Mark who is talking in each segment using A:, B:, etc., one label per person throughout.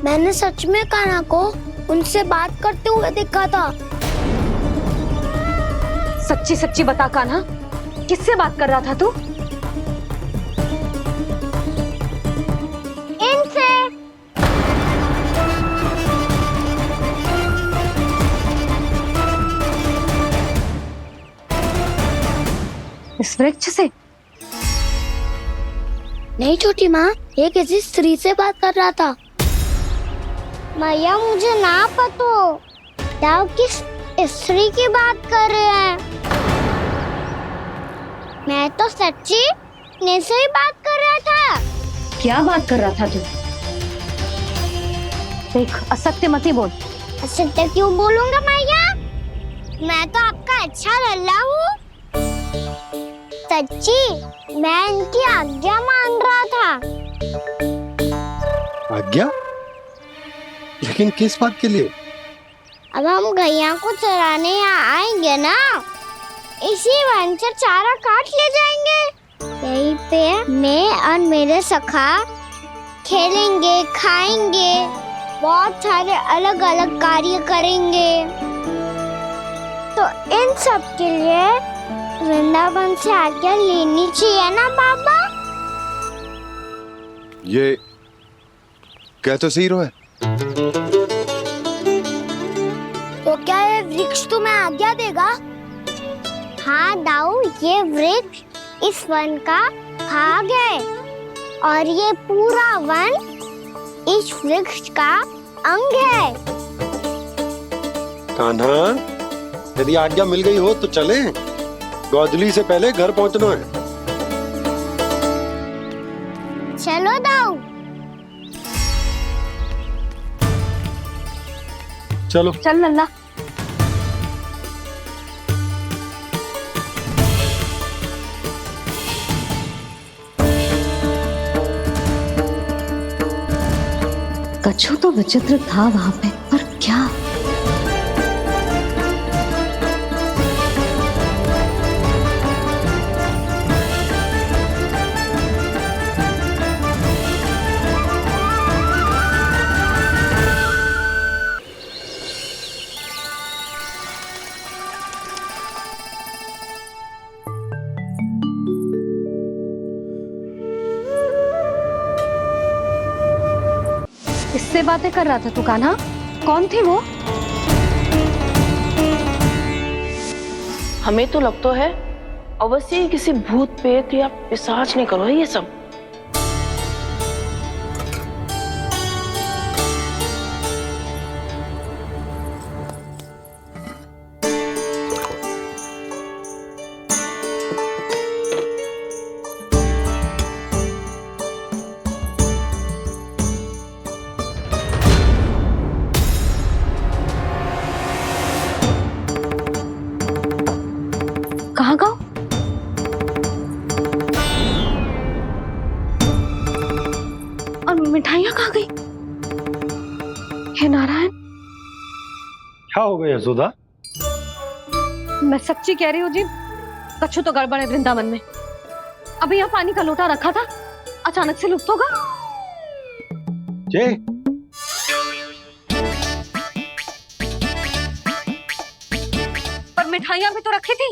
A: मैंने सच में कान्हा को उनसे बात करते हुए देखा था।
B: सच्ची सच्ची बता कान्हा, किससे बात कर रहा था तू?
A: इनसे।
B: इस वृक्ष से?
A: नहीं छोटी माँ, ये किसी स्त्री से बात कर रहा था। मैया मुझे ना पतो, दाऊ किस स्त्री की बात कर रहे हैं। मैं तो सच्ची ने से ही बात कर रहा था।
B: क्या बात कर रहा था तू? देख, असत्य मत ही बोल।
A: असत्य क्यों बोलूंगा मैया? मैं तो आपका अच्छा लल्ला हूँ। सच्ची मैं इनकी आज्ञा मान रहा था।
C: आज्ञा? लेकिन किस बात के लिए?
A: अब हम गैया को चराने यहाँ आएंगे ना, इसी वन से चारा काट ले जाएंगे। यहीं पे मैं और मेरे सखा खेलेंगे, खाएंगे, बहुत सारे अलग अलग कार्य करेंगे। तो इन सब के लिए वृंदावन से आज्ञा लेनी चाहिए ना बाबा?
C: ये कह तो सही रहा है।
A: तो क्या ये वृक्ष तुम्हें आज्ञा देगा? हाँ दाऊ, ये वृक्ष इस वन का भाग है और ये पूरा वन इस वृक्ष का अंग है।
C: कान्हा, यदि आज्ञा मिल गई हो तो चले। गोधूली से पहले घर पहुंचना है।
A: चलो दाऊ।
C: चलो
B: चल लल्ला। कछु तो विचित्र था वहां पे, पर क्या? किससे बातें कर रहा था तू कान्हा? कौन थी वो?
D: हमें तो लगता है अवश्य ही किसी भूत प्रेत या पिशाच ने करो ये सब।
B: कहाँ गाँव? और मिठाइयाँ कहाँ गई? हे नारायण!
C: क्या हो गया यशोदा?
B: मैं सच्ची कह रही हूँ जी, कछु तो गड़बड़ है वृंदावन में। अभी यहाँ पानी का लोटा रखा था, अचानक से लुप्त होगा।
C: जय,
B: पर मिठाइयाँ भी तो रखी थी।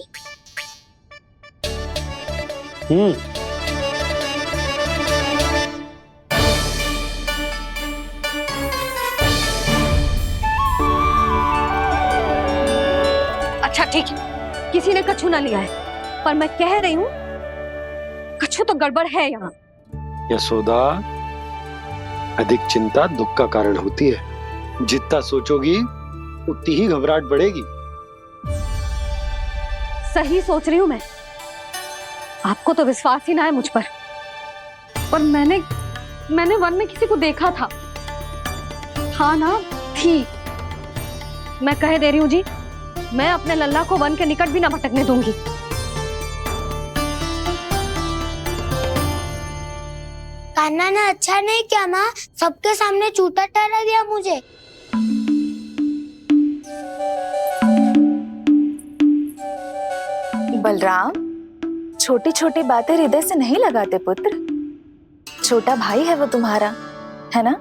B: अच्छा ठीक है, किसी ने कछु ना लिया है, पर मैं कह रही हूँ कछु तो गड़बड़ है यहाँ।
C: यशोदा, अधिक चिंता दुख का कारण होती है। जितना सोचोगी उतनी ही घबराहट बढ़ेगी।
B: सही सोच रही हूँ मैं। आपको तो विश्वास ही ना है मुझ पर मैंने वन में किसी को देखा था। हाँ ना, थी। मैं कह दे रही हूँ जी, मैं अपने लल्ला को वन के निकट भी ना भटकने दूंगी।
A: कान्हा ने अच्छा नहीं किया माँ, सबके सामने झूठा ठहरा दिया मुझे।
E: बलराम, छोटी छोटी बातें हृदय से नहीं लगाते पुत्र। छोटा भाई है वो तुम्हारा, है ना?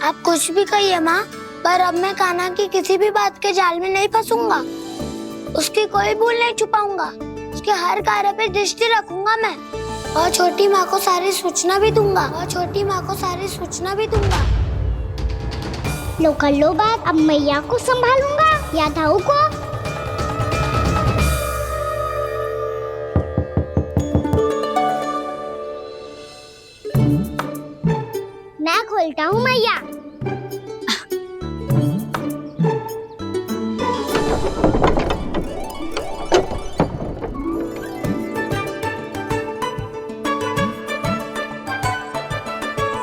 A: आप कुछ भी कहिए माँ, पर अब मैं कान्हा की किसी भी बात के जाल में नहीं फंसूंगा। उसकी कोई भूल नहीं छुपाऊंगा। उसके हर कार्य पे दृष्टि रखूंगा मैं, और छोटी माँ को सारी सूचना भी दूंगा। लो कर लो बात, अब मैया को संभालूंगा या दाऊ को। मैं खोलता हूँ मैया।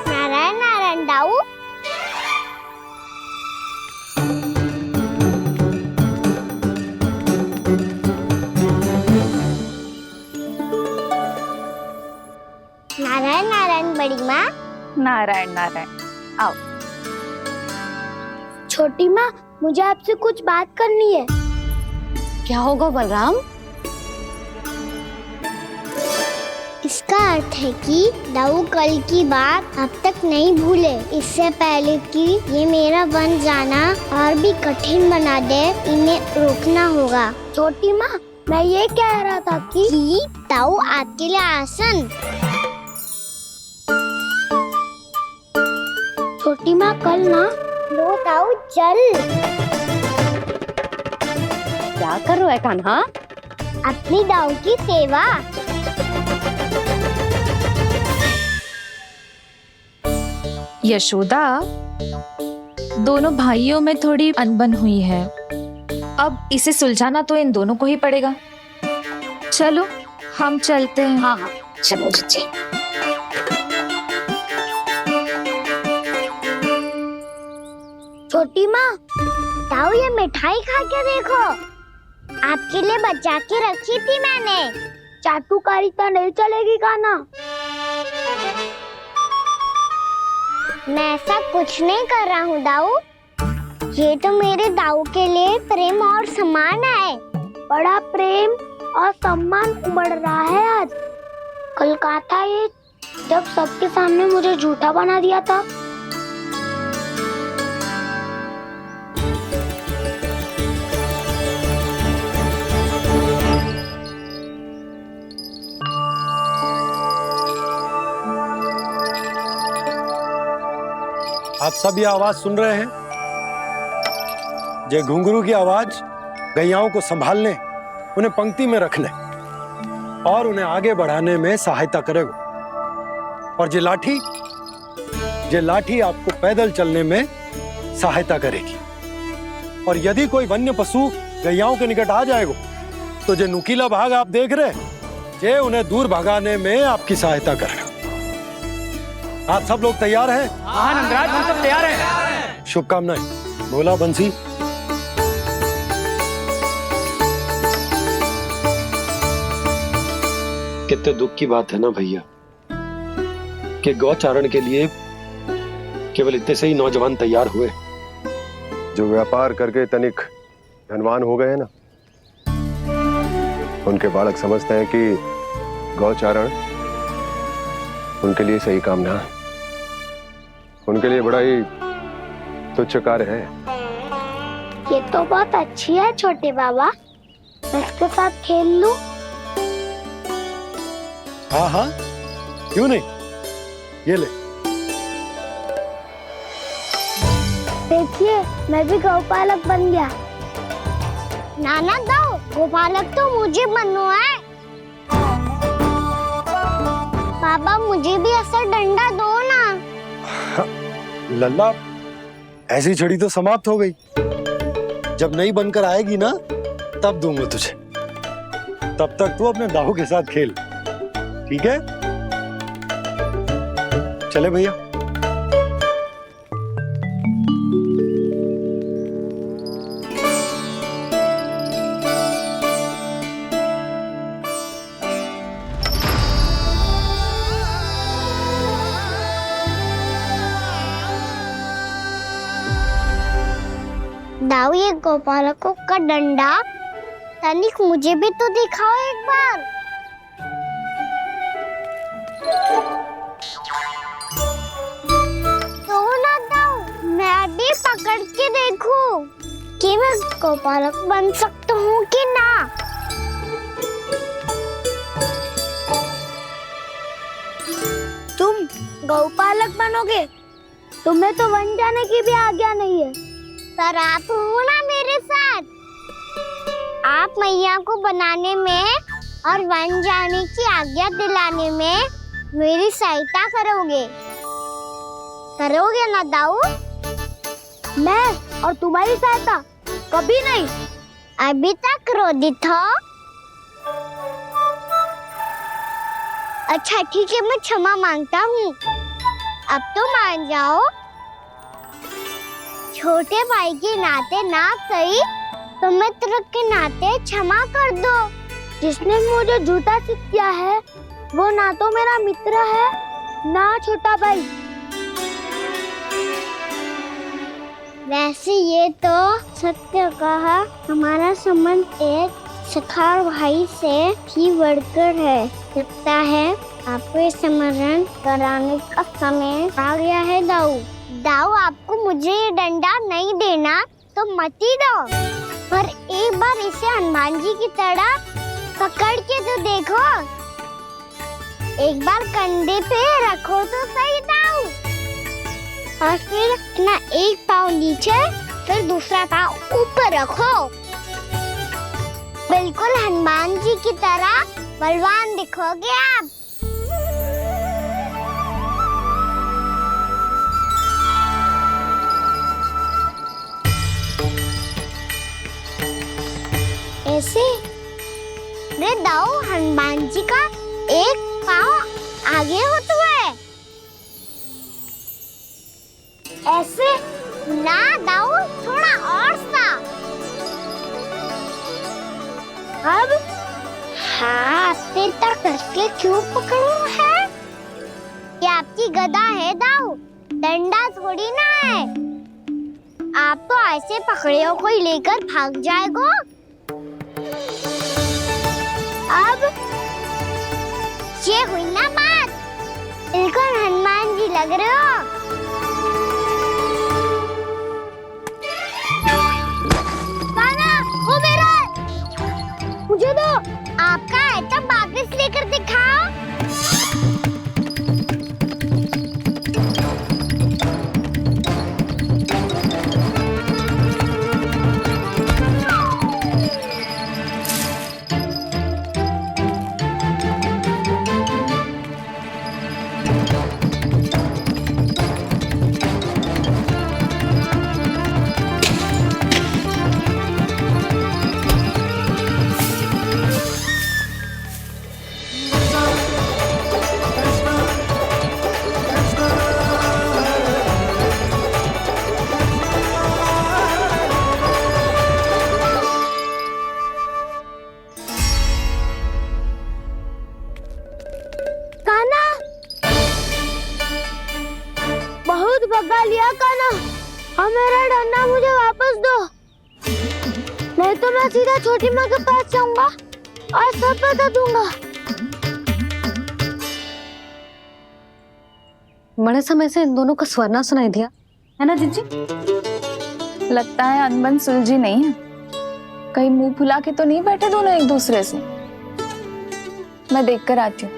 A: नारायण नारायण दाऊ। नारायण नारायण बड़ी माँ।
E: नारायण नारायण। आओ।
A: छोटी माँ, मुझे आपसे कुछ बात करनी है।
B: क्या होगा बलराम?
A: इसका अर्थ है कि दाऊ कल की बात अब तक नहीं भूले। इससे पहले कि ये मेरा बन जाना और भी कठिन बना दे, इन्हें रोकना होगा। छोटी माँ, मैं ये कह रहा था कि दाऊ आपके लिए आसन। छोटी माँ, कल ना लो दाऊ चल।
B: क्या कर रहा है कान्हा?
A: अपनी दाऊ की सेवा।
E: यशोदा, दोनों भाइयों में थोड़ी अनबन हुई है। अब इसे सुलझाना तो इन दोनों को ही पड़ेगा। चलो हम चलते हैं।
B: हाँ हाँ, चलो जी।
A: छोटी माँ, दाऊ ये मिठाई खा के देखो। आपके लिए बचा के रखी थी मैंने। चाटुकारिता नहीं चलेगी कान्हा। मैं ऐसा कुछ नहीं कर रहा हूँ दाऊ। ये तो मेरे दाऊ के लिए प्रेम और सम्मान है। बड़ा प्रेम और सम्मान उमड़ रहा है आज। कल कहा था ये, जब सबके सामने मुझे झूठा बना दिया था।
C: आप सब ये आवाज सुन रहे हैं? ये घुंघरू की आवाज गैयाओं को संभालने, उन्हें पंक्ति में रखने और उन्हें आगे बढ़ाने में सहायता करेगा। और ये लाठी आपको पैदल चलने में सहायता करेगी। और यदि कोई वन्य पशु गैयाओं के निकट आ जाएगा तो जो नुकीला भाग आप देख रहे हैं, ये उन्हें दूर भगाने में आपकी सहायता करेगा। आप सब लोग तैयार हैं?
F: हाँ नंदराज, हम सब तैयार हैं।
C: शुभकामनाएं। बोला बंसी। कितने दुख की बात है ना भैया कि गौचारण के लिए केवल इतने से ही नौजवान तैयार हुए।
G: जो व्यापार करके तनिक धनवान हो गए ना, उनके बालक समझते हैं कि गौचारण उनके लिए सही काम ना है। उनके लिए बड़ा ही तुच्छ कार्य है।
A: ये तो बहुत अच्छी है छोटे बाबा, मैं इसके साथ खेल लूं?
C: हाँ हाँ, क्यों नहीं। ये ले।
A: देखिए, मैं भी गौपालक बन गया। नाना दो, गौपालक तो मुझे बनना है। बाबा मुझे भी ऐसा डंडा दो ना।
C: लल्ला, ऐसी छड़ी तो समाप्त हो गई। जब नई बनकर आएगी ना, तब दूंगा तुझे। तब तक तू अपने दाऊ के साथ खेल, ठीक है? चले भैया।
A: दाऊ, ये गोपालकों का डंडा तनिक मुझे भी तो दिखाओ एक बार। दो ना दाऊ। कि मैं गौपालक बन सकता हूँ कि ना। तुम गौपालक बनोगे? तुम्हें तो वन जाने की भी आज्ञा नहीं है। पर आप हो ना मेरे साथ। आप मैया को बनाने में और वन जाने की आज्ञा दिलाने में मेरी सहायता करोगे ना दाऊ? मैं और तुम्हारी सहायता कभी नहीं। अभी तक क्रोधित हो? अच्छा ठीक है, मैं क्षमा मांगता हूँ। अब तो मान जाओ। छोटे भाई के नाते ना सही तो मित्र के नाते क्षमा कर दो। जिसने मुझे झूठा सिद्ध किया है वो ना तो मेरा मित्र है ना छोटा भाई। वैसे ये तो सत्य कहा, हमारा संबंध एक सखा भाई से भी बढ़कर है। लगता है आपको स्मरण कराने का समय आ गया है दाऊ। दाऊ आपको मुझे ये डंडा नहीं देना तो मत ही दो, पर एक बार इसे हनुमान जी की तरह पकड़ के तो देखो। एक बार कंधे पे रखो तो सही दाऊ, और फिर अपना एक पाँव नीचे फिर दूसरा पाँव ऊपर रखो। बिल्कुल हनुमान जी की तरह बलवान दिखोगे आप। ऐसे रे दाऊ, हनुमान जी का एक पाँव आगे होता है। ऐसे ना दाऊ, थोड़ा और सा। अब हाथ तक करके क्यों पकड़ू है? ये आपकी गदा है दाऊ, डंडा थोड़ी ना है। आप तो ऐसे पकड़े हो कोई लेकर भाग जाएगा। अब ये हुई ना बात, बिल्कुल हनुमान जी लग रहे हो। कान्हा, वो मेरा मुझे दो। आपका है तब वापस लेकर दिखाओ। भगा लिया कान्हा, अब मेरा डंडा मुझे वापस दो, नहीं तो मैं सीधा छोटी माँ के पास जाऊंगा और सब बता दूंगा।
B: बड़े समय से इन दोनों का स्वर ना सुनाई दिया है ना जीजी?
E: लगता है अनबन सुलझी नहीं है। कहीं मुंह फुला के तो नहीं बैठे दोनों एक दूसरे से। मैं देख कर आती हूँ।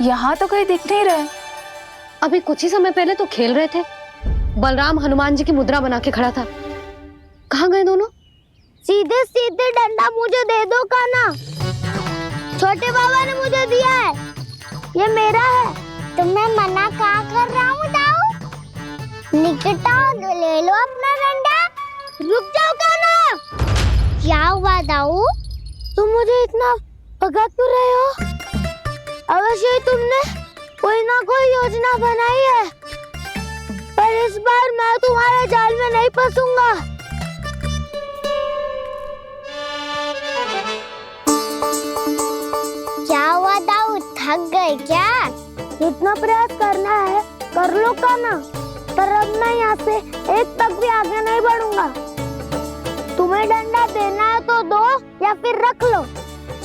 E: यहाँ तो कहीं दिख नहीं रहा।
B: अभी कुछ ही समय पहले तो खेल रहे थे। बलराम हनुमान जी की मुद्रा बना के खड़ा था। कहाँ गए दोनों?
A: सीधे सीधे डंडा मुझे दे दो कान्हा, छोटे बाबा ने मुझे दिया है, ये मेरा है। तो मैं मना कहाँ कर रहा हूँ दाऊ? निकट आओ, ले लो अपना डंडा। रुक जाओ कान्हा। क्या हुआ दाऊ? तुम मुझे इतना भगा क्यों रहे हो? अवश्य ही तुमने कोई ना कोई योजना बनाई है, पर इस बार मैं तुम्हारे जाल में नहीं फंसूंगा। क्या हुआ दाऊ, थक गए क्या? जितना प्रयास करना है कर लो कान्हा, पर अब मैं यहाँ से एक तक भी आगे नहीं बढ़ूंगा। तुम्हें डंडा देना है तो दो या फिर रख लो।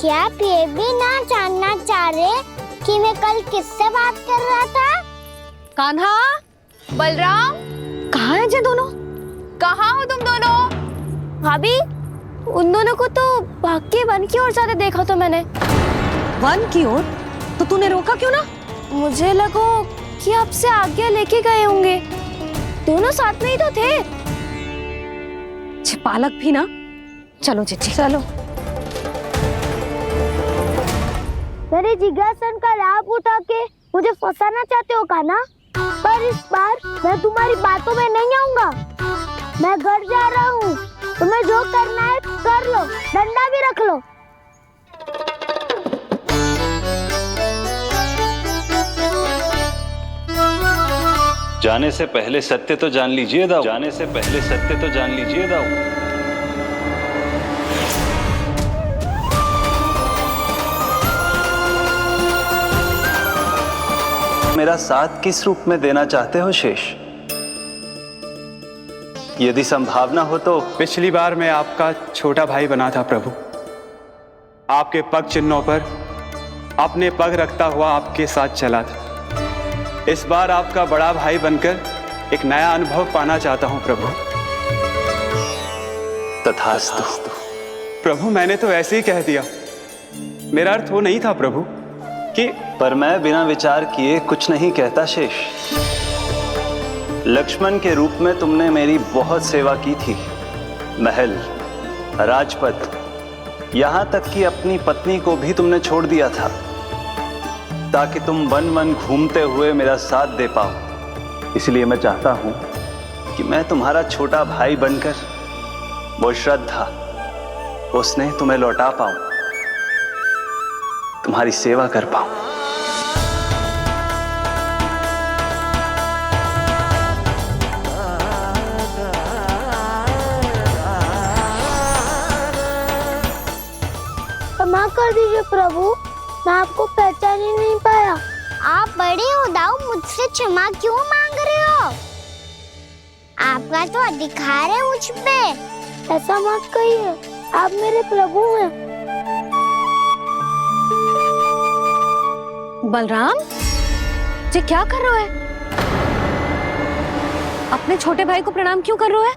A: क्या आप ये भी ना जानना चाह रहे कि मैं कल किससे बात कर रहा था?
B: कान्हा,
E: बलराम,
B: कहाँ है ये दोनों?
E: कहाँ हो तुम दोनों?
A: भाभी, उन दोनों को तो भाग के वन की ओर जाते देखा तो मैंने।
B: वन की ओर? तो तूने रोका क्यों ना?
A: मुझे लगो कि आपसे आगे लेके गए होंगे। दोनों साथ में ही तो थे।
B: पालक भी ना। चलो चिट्ठी, चलो।
A: मेरे जिज्ञासन का लाभ उठा के मुझे फंसाना चाहते हो कान्हा? पर इस बार मैं तुम्हारी बातों में नहीं आऊंगा। मैं घर जा रहा हूँ। तुम्हें जो करना है कर लो, डंडा भी रख लो।
H: जाने से पहले सत्य तो जान लीजिए दाऊ। जाने से पहले सत्य तो जान लीजिए दाऊ। मेरा साथ किस रूप में देना चाहते हो शेष? यदि संभावना हो तो
F: पिछली बार मैं आपका छोटा भाई बना था प्रभु। आपके पग चिन्हों पर अपने पग रखता हुआ आपके साथ चला था। इस बार आपका बड़ा भाई बनकर एक नया अनुभव पाना चाहता हूं प्रभु।
H: तथास्तु।
F: प्रभु मैंने तो ऐसे ही कह दिया, मेरा अर्थ वो नहीं था प्रभु कि।
H: पर मैं बिना विचार किए कुछ नहीं कहता शेष। लक्ष्मण के रूप में तुमने मेरी बहुत सेवा की थी। महल, राजपथ, यहां तक कि अपनी पत्नी को भी तुमने छोड़ दिया था ताकि तुम वन वन घूमते हुए मेरा साथ दे पाओ। इसलिए मैं चाहता हूं कि मैं तुम्हारा छोटा भाई बनकर वो श्रद्धा, वो स्नेह तुम्हें लौटा पाऊं, तुम्हारी सेवा कर पाऊं।
A: क्षमा कर दीजिए प्रभु, मैं आपको पहचान ही नहीं पाया। आप बड़े हो दाऊ, मुझसे क्षमा क्यों मांग रहे हो? आपका तो अधिकार है मुझ पे। ऐसा मत कहिए, आप मेरे प्रभु हैं।
B: बलराम, ये क्या कर रहा है? अपने छोटे भाई को प्रणाम क्यों कर रहा है?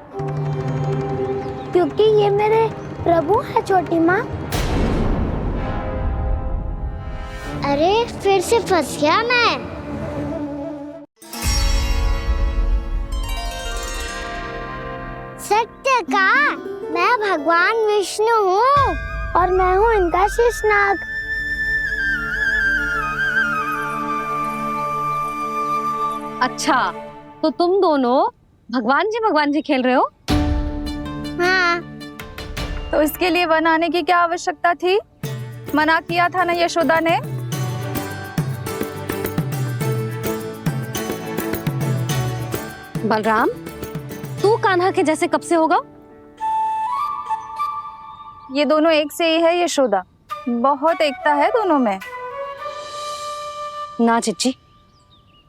A: क्योंकि ये मेरे प्रभु है छोटी माँ। अरे फिर से फंस गया मैं। सत्य का, मैं भगवान विष्णु हूँ और मैं हूँ इनका शेषनाग।
B: अच्छा, तो तुम दोनों भगवान जी खेल रहे हो?
A: हाँ।
E: तो इसके लिए वन आने की क्या आवश्यकता थी? मना किया था ना यशोदा ने?
B: बलराम, तू कान्हा के जैसे कब से होगा?
E: ये दोनों एक से ही है यशोदा, बहुत एकता है दोनों में।
B: ना चिच्ची,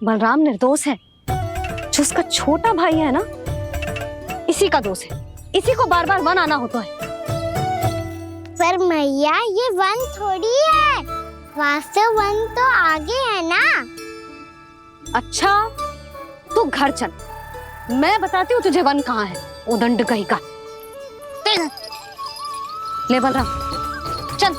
B: बलराम निर्दोष है। जो उसका छोटा भाई है ना, इसी का दोष है। इसी को बार बार वन आना होता है।
A: पर मैया, ये वन थोड़ी है, वास्तव वन तो आगे है ना।
B: अच्छा, तू घर चल, मैं बताती हूँ तुझे वन कहाँ है। उदंड कहीं का। ले बलराम, चल।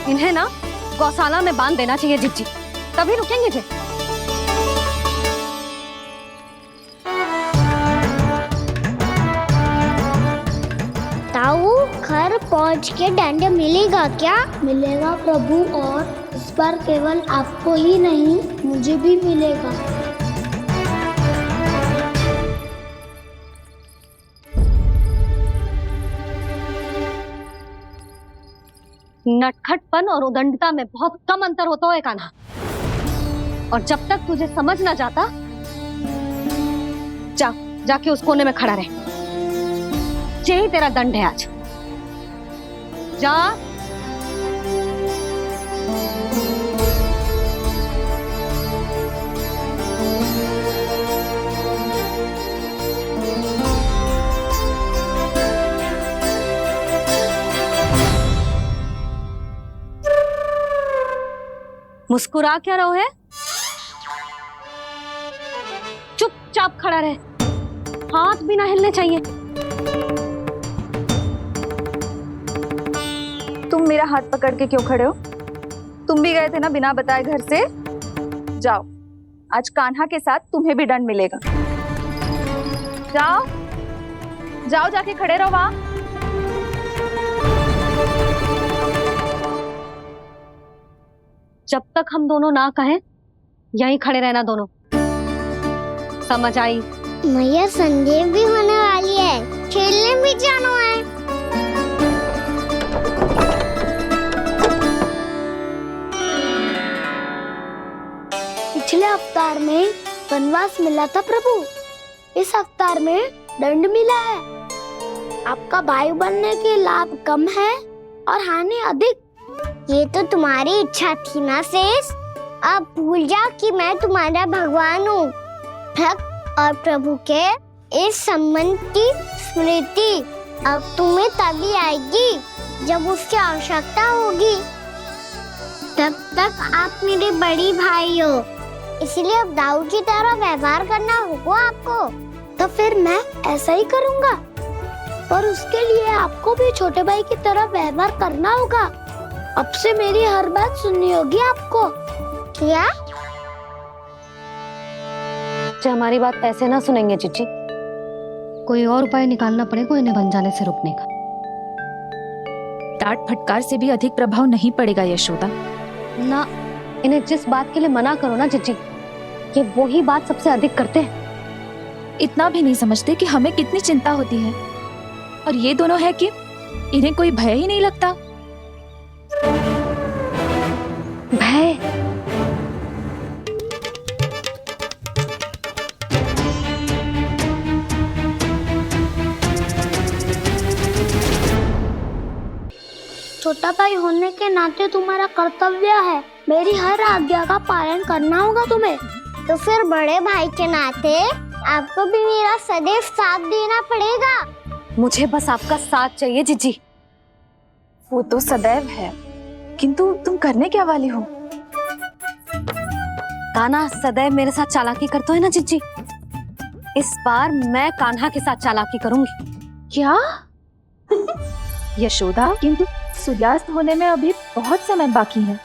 B: इन्हें ना गौशाला में बांध देना चाहिए जिज्जी, तभी रुकेंगे जे।
A: ताऊ, घर पहुंच के दंड मिलेगा क्या? मिलेगा प्रभु, और इस बार केवल आपको ही नहीं मुझे भी मिलेगा।
B: नटखटपन और उदंडता में बहुत कम अंतर होता है कान्हा, और जब तक तुझे समझ ना जाता, जाके उस कोने में खड़ा रहे। यही तेरा दंड है आज। जा। मुस्कुरा क्या रहो है? चुपचाप खड़ा रहे, हाथ भी ना हिलने चाहिए।
E: तुम मेरा हाथ पकड़ के क्यों खड़े हो? तुम भी गए थे ना बिना बताए घर से। जाओ, आज कान्हा के साथ तुम्हें भी दंड मिलेगा। जाओ जाओ, जाके खड़े रहो वहां।
B: जब तक हम दोनों ना कहें यहीं खड़े रहना दोनों, समझ आई?
A: मैया संध्या भी होने वाली है, खेलने भी जाना है। पिछले अवतार में वनवास मिला था प्रभु, इस अवतार में दंड मिला है। आपका भाई बनने के लाभ कम है और हानि अधिक। ये तो तुम्हारी इच्छा थी ना शेष, अब भूल जाओ कि मैं तुम्हारा भगवान हूँ। भक्त और प्रभु के इस संबंध की स्मृति अब तुम्हें तभी आएगी जब उसकी आवश्यकता होगी। तब तक आप मेरे बड़ी भाई हो, इसलिए अब दाऊ की तरह व्यवहार करना होगा आपको। तो फिर मैं ऐसा ही करूँगा, पर उसके लिए आपको भी छोटे भाई की तरह व्यवहार करना होगा। अब से मेरी हर बात सुननी होगी आपको। क्या?
B: जो हमारी बात ऐसे ना सुनेंगे चिच्ची, कोई और उपाय निकालना पड़ेगा इन्हें बन जाने से रुकने का।
E: डांट फटकार से भी अधिक प्रभाव नहीं पड़ेगा यशोदा।
B: ना, इन्हें जिस बात के लिए मना करो ना चिच्ची, ये वही बात सबसे अधिक करते हैं।
E: इतना भी नहीं समझते कि हमें कितनी चिंता होती है, और ये दोनों है कि इन्हें कोई भय ही नहीं लगता।
B: भय?
A: छोटा भाई होने के नाते तुम्हारा कर्तव्य है, मेरी हर आज्ञा का पालन करना होगा तुम्हें। तो फिर बड़े भाई के नाते आपको भी मेरा सदैव साथ देना पड़ेगा।
B: मुझे बस आपका साथ चाहिए जीजी।
E: वो तो सदैव है, किंतु तुम करने क्या वाली हो?
B: कान्हा सदैव मेरे साथ चालाकी करता है ना जीजी, इस बार मैं कान्हा के साथ चालाकी करूंगी।
E: क्या? यशोदा, किंतु सूर्यास्त होने में अभी बहुत समय बाकी है,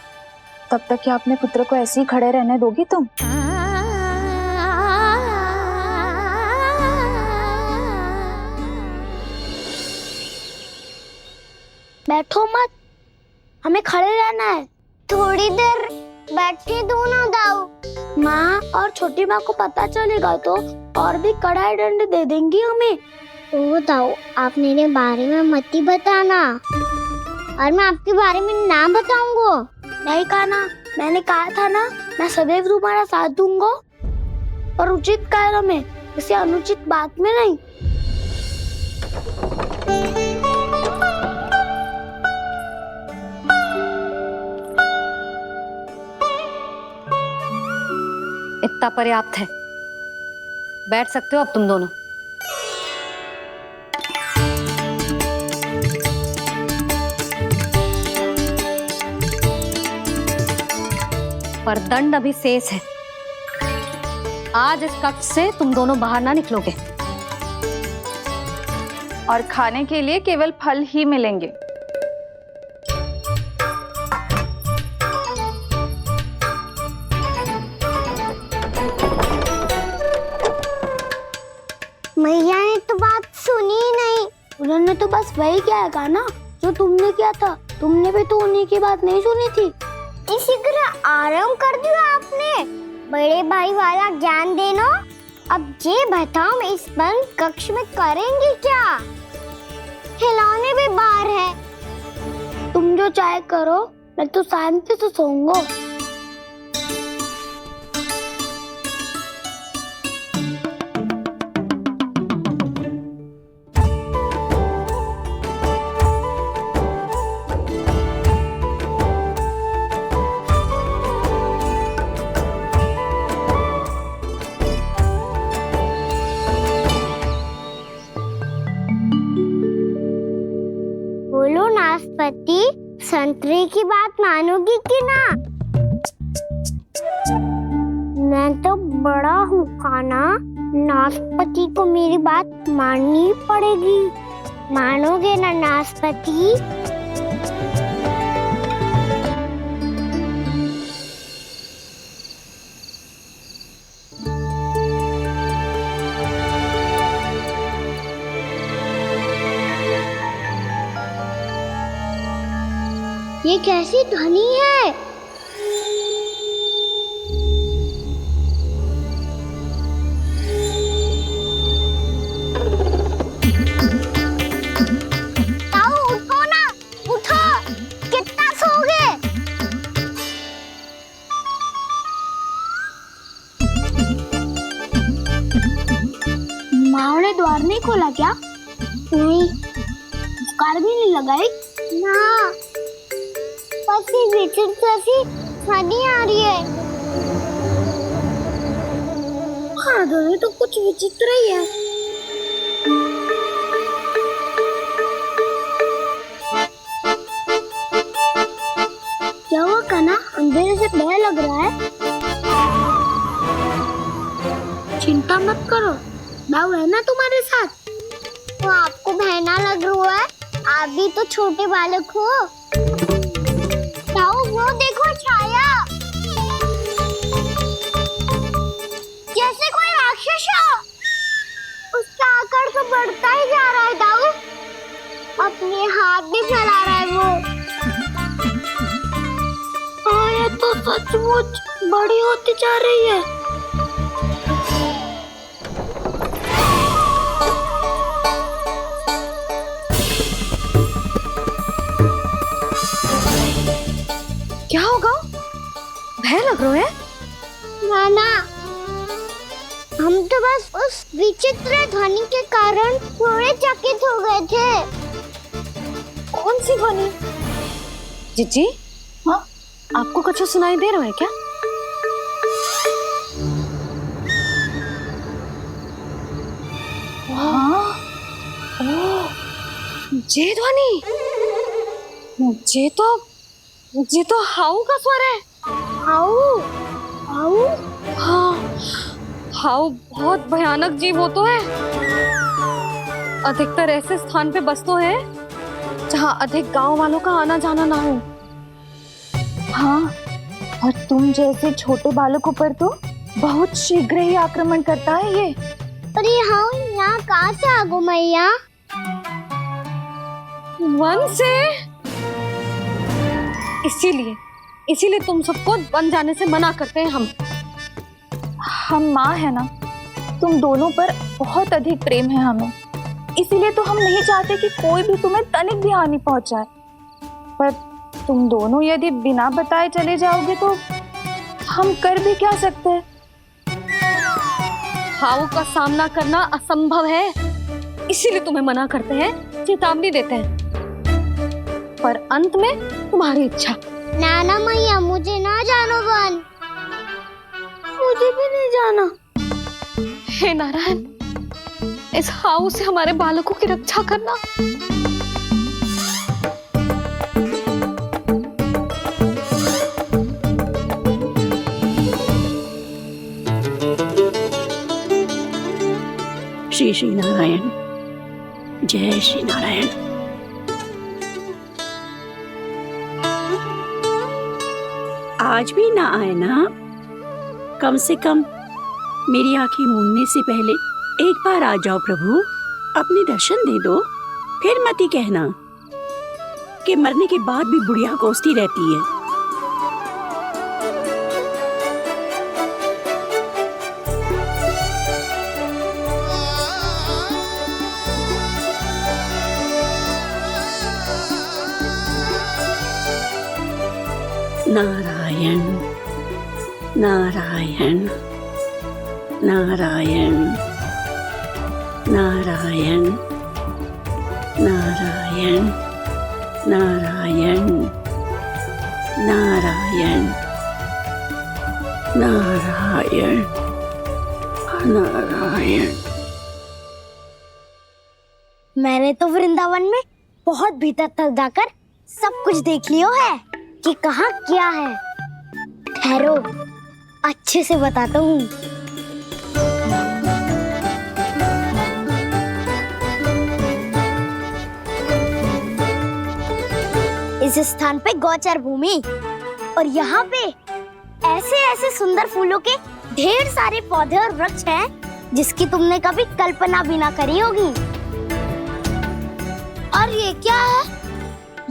E: तब तक क्या अपने पुत्र को ऐसे ही खड़े रहने दोगी तुम?
A: बैठो मत, हमें खड़े रहना है। थोड़ी देर बैठे दो ना दाऊ। माँ और छोटी माँ को पता चलेगा तो और भी कड़ा दंड दे देंगी हमें। ओ दाऊ, आप मेरे बारे में मत ही बताना, और मैं आपके बारे में ना बताऊंगा। नहीं कान्हा, मैंने कहा था ना, मैं सदैव तुम्हारा साथ दूंगा, और उचित कार्य में, किसी अनुचित बात में नहीं।
B: इतना पर्याप्त है, बैठ सकते हो अब तुम दोनों। पर दंड अभी शेष है। आज इस कक्ष से तुम दोनों बाहर ना निकलोगे,
E: और खाने के लिए केवल फल ही मिलेंगे।
A: मैया ने तो बात सुनी ही नहीं। उन्होंने तो बस वही किया ना जो तुमने किया था। तुमने भी तो उन्हीं की बात नहीं सुनी थी। इसी तरह आराम कर दिया आपने। बड़े भाई वाला ज्ञान देना। अब ये बताओ, मैं इस बंद कक्ष में करेंगे क्या? खिलौने भी बाहर है। तुम जो चाहे करो, मैं तो शांति से सोऊंगा। बोलो नाशपाती, संतरे की बात मानोगी कि ना? मैं तो बड़ा हूँ कान्हा, नाशपति को मेरी बात माननी पड़ेगी। मानोगे ना नाशपति? ये कैसी ध्वनि है? ताऊ उठो ना, उठो, कितना सोओगे? माँ ने द्वार नहीं खोला क्या? नहीं। कार भी नहीं लगाई? ना, बस ये विचित्र सी ध्वनि आ रही है। हाँ, ध्वनि तो कुछ विचित्र ही है। क्या हुआ कान्हा, अंधेरे से डर लग रहा है? चिंता मत करो, दाऊ है ना तुम्हारे साथ। तो आपको बहना लग रहा है, आप भी तो छोटे बालक हो। दाऊ वो देखो छाया, जैसे कोई राक्षस हो। उसका आकार तो बढ़ता ही जा रहा है दाऊ, अपने हाथ भी फैला रहा है वो। हाँ, ये तो सचमुच बड़ी होती जा रही है।
B: क्या होगा? भय लग रहा है?
A: नाना, हम तो बस उस विचित्र ध्वनि के कारण थोड़े चकित हो गए थे।
B: कौन सी ध्वनि? जीजी, हाँ, आपको कुछ सुनाई दे रहा है क्या? हाँ, ओह, ये ध्वनि, ये तो हाउ का स्वर है।
A: हाउ? हाउ?
B: हाँ, हाउ बहुत भयानक जीव हो तो है। अधिकतर ऐसे स्थान पे बसते हैं जहाँ अधिक गांव वालों का आना जाना ना हो।
E: हाँ, और तुम जैसे छोटे बालकों पर तो बहुत शीघ्र ही आक्रमण करता है ये।
A: पर ये हाउ यहाँ कहाँ से आ गो मैया?
B: वन से। इसीलिए तुम सबको वन जाने से मना करते हैं हम
E: माँ है ना, तुम दोनों पर बहुत अधिक प्रेम है हमें, इसीलिए तो हम नहीं चाहते कि कोई भी तुम्हें तनिक भी हानि पहुंचाए। पर तुम दोनों यदि बिना बताए चले जाओगे तो हम कर भी क्या सकते हैं?
B: हाउ का सामना करना असंभव है, इसीलिए तुम्हें मना करते हैं, चेतावनी देते हैं। पर अंत में तुम्हारी इच्छा।
A: नाना मैया, मुझे ना जानो वन। मुझे भी नहीं जाना।
B: हे नारायण, इस हाउ से हमारे बालकों की रक्षा करना।
I: श्री श्री नारायण, जय श्री नारायण। आज भी ना आए ना? कम से कम मेरी आंखें मूंदने से पहले एक बार आ जाओ प्रभु, अपने दर्शन दे दो। फिर मत ही कहना कि मरने के बाद भी बुढ़िया कोसती रहती है। नारायण नारायण नारायण नारायण नारायण नारायण नारायण नारायण नारायण।
A: मैंने तो वृंदावन में बहुत भीतर तक जाकर सब कुछ देख लियो है कि कहाँ क्या है। ठहरो, अच्छे से बताता हूँ। इस स्थान पे गोचर भूमि और यहाँ पे ऐसे ऐसे सुंदर फूलों के ढेर सारे पौधे और वृक्ष हैं जिसकी तुमने कभी कल्पना भी ना करी होगी। और ये क्या है?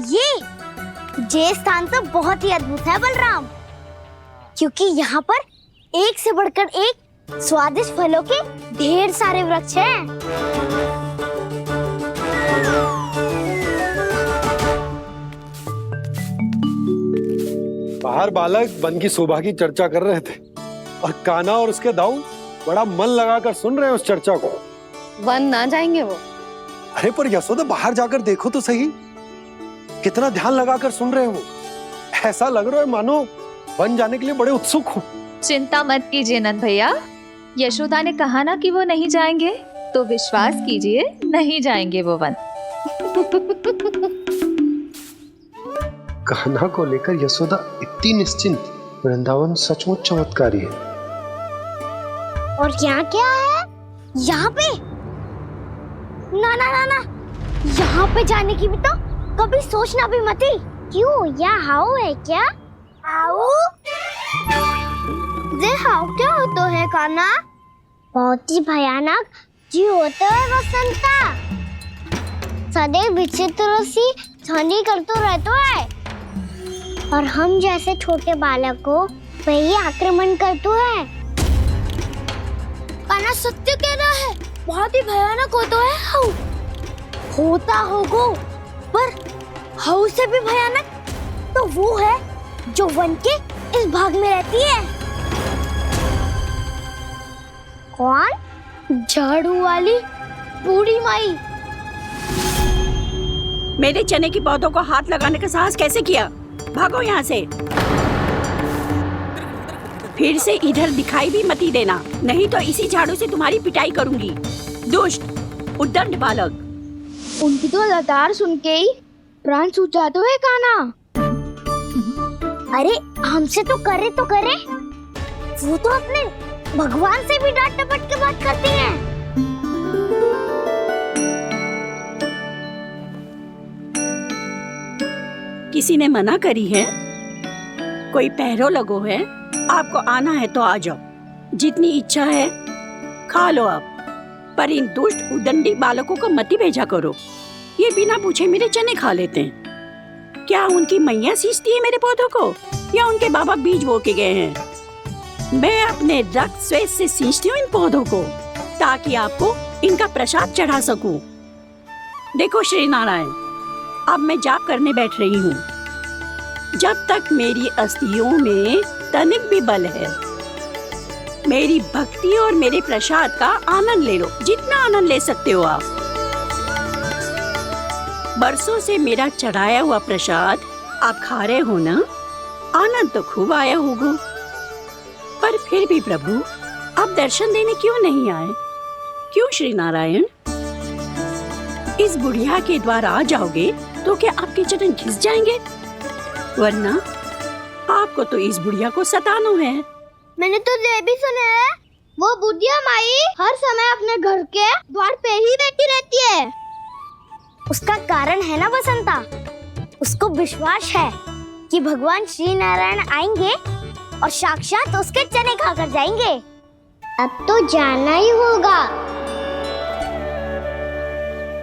A: ये स्थान तो बहुत ही अद्भुत है बलराम, क्योंकि यहाँ पर एक से बढ़कर एक स्वादिष्ट फलों के ढेर सारे वृक्ष हैं।
C: बाहर बालक वन की शोभा की चर्चा कर रहे थे और कान्हा और उसके दाऊ बड़ा मन लगाकर सुन रहे हैं उस चर्चा को।
B: वन ना जाएंगे वो?
C: अरे पर यशोदा, बाहर जाकर देखो तो सही, कितना ध्यान लगाकर सुन रहे हो। ऐसा लग रहा है मानो वन जाने के लिए बड़े उत्सुक हो।
J: चिंता मत कीजिए नंद भैया, यशोदा ने कहा ना कि वो नहीं जाएंगे, तो विश्वास कीजिए नहीं जाएंगे वो वन।
K: कान्हा को लेकर यशोदा इतनी निश्चिंत, वृंदावन सचमुच चमत्कारी है।
A: और यहाँ क्या है? यहाँ पे ना ना ना ना, यहाँ पे जाने की भी तो कभी सोचना भी मत ही। क्यों, यहाँ हाउ है क्या? हाउ? ये हाउ क्या होता है कान्हा? बहुत ही भयानक जी होता है वसंता। सदैव विचित्र सी ध्वनि करते रहता है और हम जैसे छोटे बालक को वही आक्रमण करते हैं। कान्हा सत्य कह रहा है, बहुत ही भयानक होता है हाउ। होता होगा, पर हाउ से भी भयानक तो वो है जो वन के इस भाग में रहती है। कौन? झाड़ू वाली बूढ़ी माई।
I: मेरे चने की पौधों को हाथ लगाने का साहस कैसे किया? भागो यहाँ से। फिर से इधर दिखाई भी मत देना, नहीं तो इसी झाड़ू से तुम्हारी पिटाई करूंगी। दुष्ट उद्दंड बालक।
A: उनकी तो लतार सुन के ही प्राण सूझ जाते हैं कान्हा। अरे हमसे तो करे, वो तो अपने भगवान से भी डांट डपट के बात करती हैं।
I: किसी ने मना करी है? कोई पहरो लगो है? आपको आना है तो आ जाओ, जितनी इच्छा है खा लो आप, पर इन दुष्ट उदंडी बालकों को मत ही भेजा करो। ये बिना पूछे मेरे चने खा लेते हैं। क्या उनकी मैया सींचती है मेरे पौधों को, या उनके बाबा बीज बो के गए हैं? मैं अपने रक्त स्वेद से सींचती हूँ इन पौधों को, ताकि आपको इनका प्रसाद चढ़ा सकूं। देखो श्री नारायण, अब मैं जाप करने बैठ रही हूँ। जब तक मेरी अस्थियों में तनिक भी बल है, मेरी भक्ति और मेरे प्रसाद का आनंद ले लो, जितना आनंद ले सकते हो आप। बरसों से मेरा चढ़ाया हुआ प्रसाद आप खा रहे हो ना, आनंद तो खूब आया होगा। पर फिर भी प्रभु, आप दर्शन देने क्यों नहीं आए? क्यों श्री नारायण? इस बुढ़िया के द्वार आ जाओगे तो क्या आपके चरण घिस जाएंगे? वरना आपको तो इस बुढ़िया को सताना है।
A: मैंने तो ये भी सुना है, वो बुढ़िया माई हर समय अपने घर के द्वार पे ही बैठी रहती है। उसका कारण है ना बसंता, उसको विश्वास है कि भगवान श्री नारायण आएंगे और साक्षात उसके चने खाकर जाएंगे। अब तो जाना ही होगा।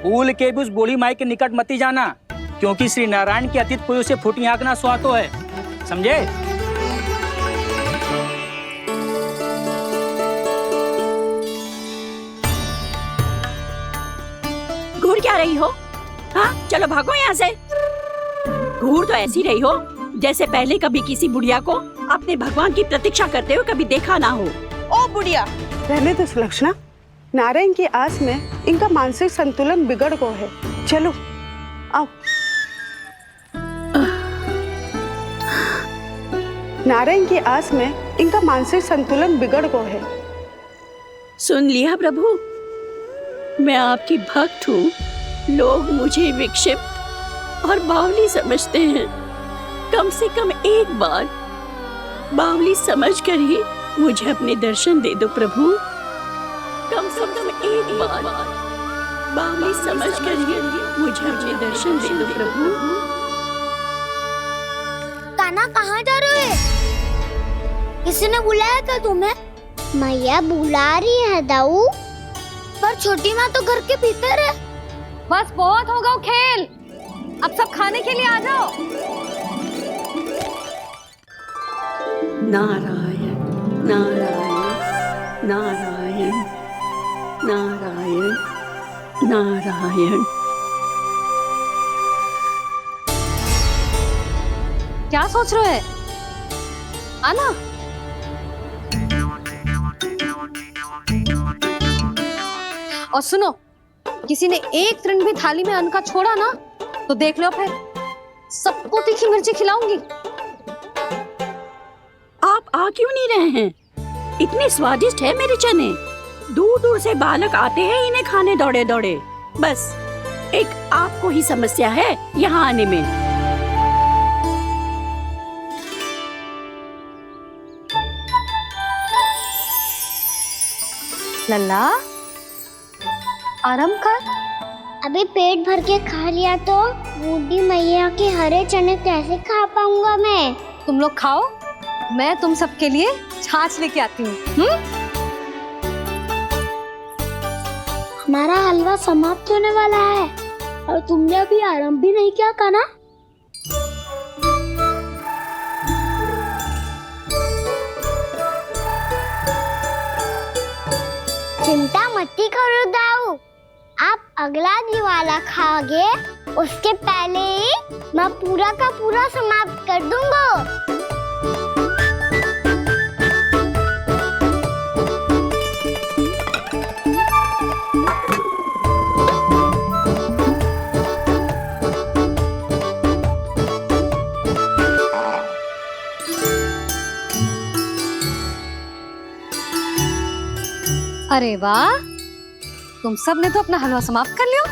L: भूल के भी उस बूढ़ी माई के निकट मत जाना, क्योंकि श्री नारायण के अतीत पुरुष से फूटी हाँकना स्वातो है, समझे?
I: घूर क्या रही हो? हाँ, चलो भागो यहाँ से। घूर तो ऐसी रही हो जैसे पहले कभी किसी बुढ़िया को अपने भगवान की प्रतीक्षा करते हुए कभी देखा ना हो।
M: ओ बुढ़िया, रहने दो सुलक्षणा। नारायण की आस में इनका मानसिक संतुलन बिगड़ गया है। चलो आओ। नारायण की आस में इनका मानसिक संतुलन बिगड़ गया है।
I: सुन लिया प्रभु, मैं आपकी भक्त हूँ। लोग मुझे विक्षिप्त और बावली समझते हैं। कम से कम एक बार बावली समझकर ही मुझे अपने दर्शन दे दो प्रभु। कम से कम एक बार बावली समझ कर मुझे अपने दर्शन दे दो प्रभु।
A: कान्हा कहाँ जा रहे हो? किसी ने बुलाया था तुम्हें? मैया बुला रही है दाऊ, पर छोटी माँ तो घर के भीतर है।
B: बस बहुत होगा वो खेल, अब सब खाने के लिए आ जाओ।
I: नारायण नारायण नारायण नारायण नारायण।
B: क्या सोच रहे हैं? आना। और सुनो, किसी ने एक तृण भी थाली में अन्न का छोड़ा ना तो देख लो, फिर सबको तीखी मिर्ची खिलाऊंगी।
I: आप आ क्यों नहीं रहे हैं? इतने स्वादिष्ट है मेरे चने। दूर दूर से बालक आते हैं इन्हें खाने दौड़े दौड़े। बस एक आपको ही समस्या है यहाँ आने में।
B: लल्ला, आराम कर।
A: अभी पेट भर के खा लिया तो बूढ़ी मैया के हरे चने कैसे खा पाऊंगा मैं?
B: तुम लोग खाओ, मैं तुम सबके लिए छाछ लेके आती हूँ।
A: हमारा हलवा समाप्त होने वाला है और तुमने अभी आराम भी नहीं किया कान्हा। चिंता मत करो दाऊ, आप अगला दिवाला खाओगे उसके पहले ही मैं पूरा का पूरा समाप्त कर दूंगा।
B: अरे वाह, तुम सब ने तो अपना हलवा समाप्त कर लिया।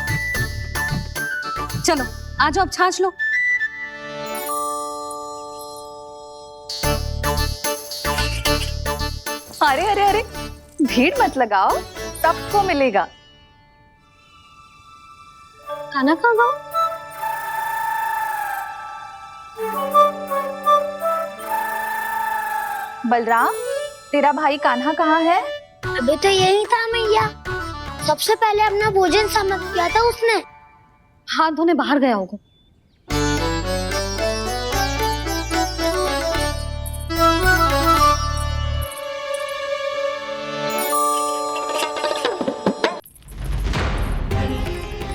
B: चलो आ जाओ, अब छाछ लो।
E: अरे अरे अरे, भीड़ मत लगाओ, सबको मिलेगा।
B: खाना खा गो।
E: बलराम, तेरा भाई कान्हा कहाँ है?
A: अभी तो यही था मैया, सबसे पहले अपना भोजन समाप्त किया था उसने।
B: हाथ धोने बाहर गया होगा।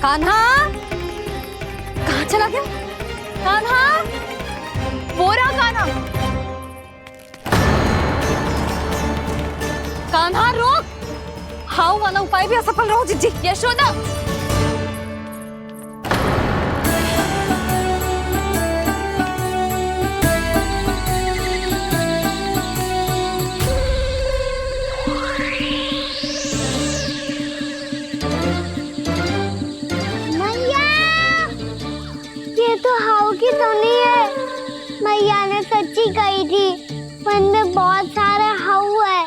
B: कान्हा कहाँ चला गया? कान्हा, वो रहा कान्हा। कान्हा रोक, हाउ वाला उपाय भी असफल रहो जिज्जी। यशोदा,
A: मैया, ये तो हाउ की धुनी है। मैया ने सच्ची कही थी, मन में बहुत सारे हाउ है।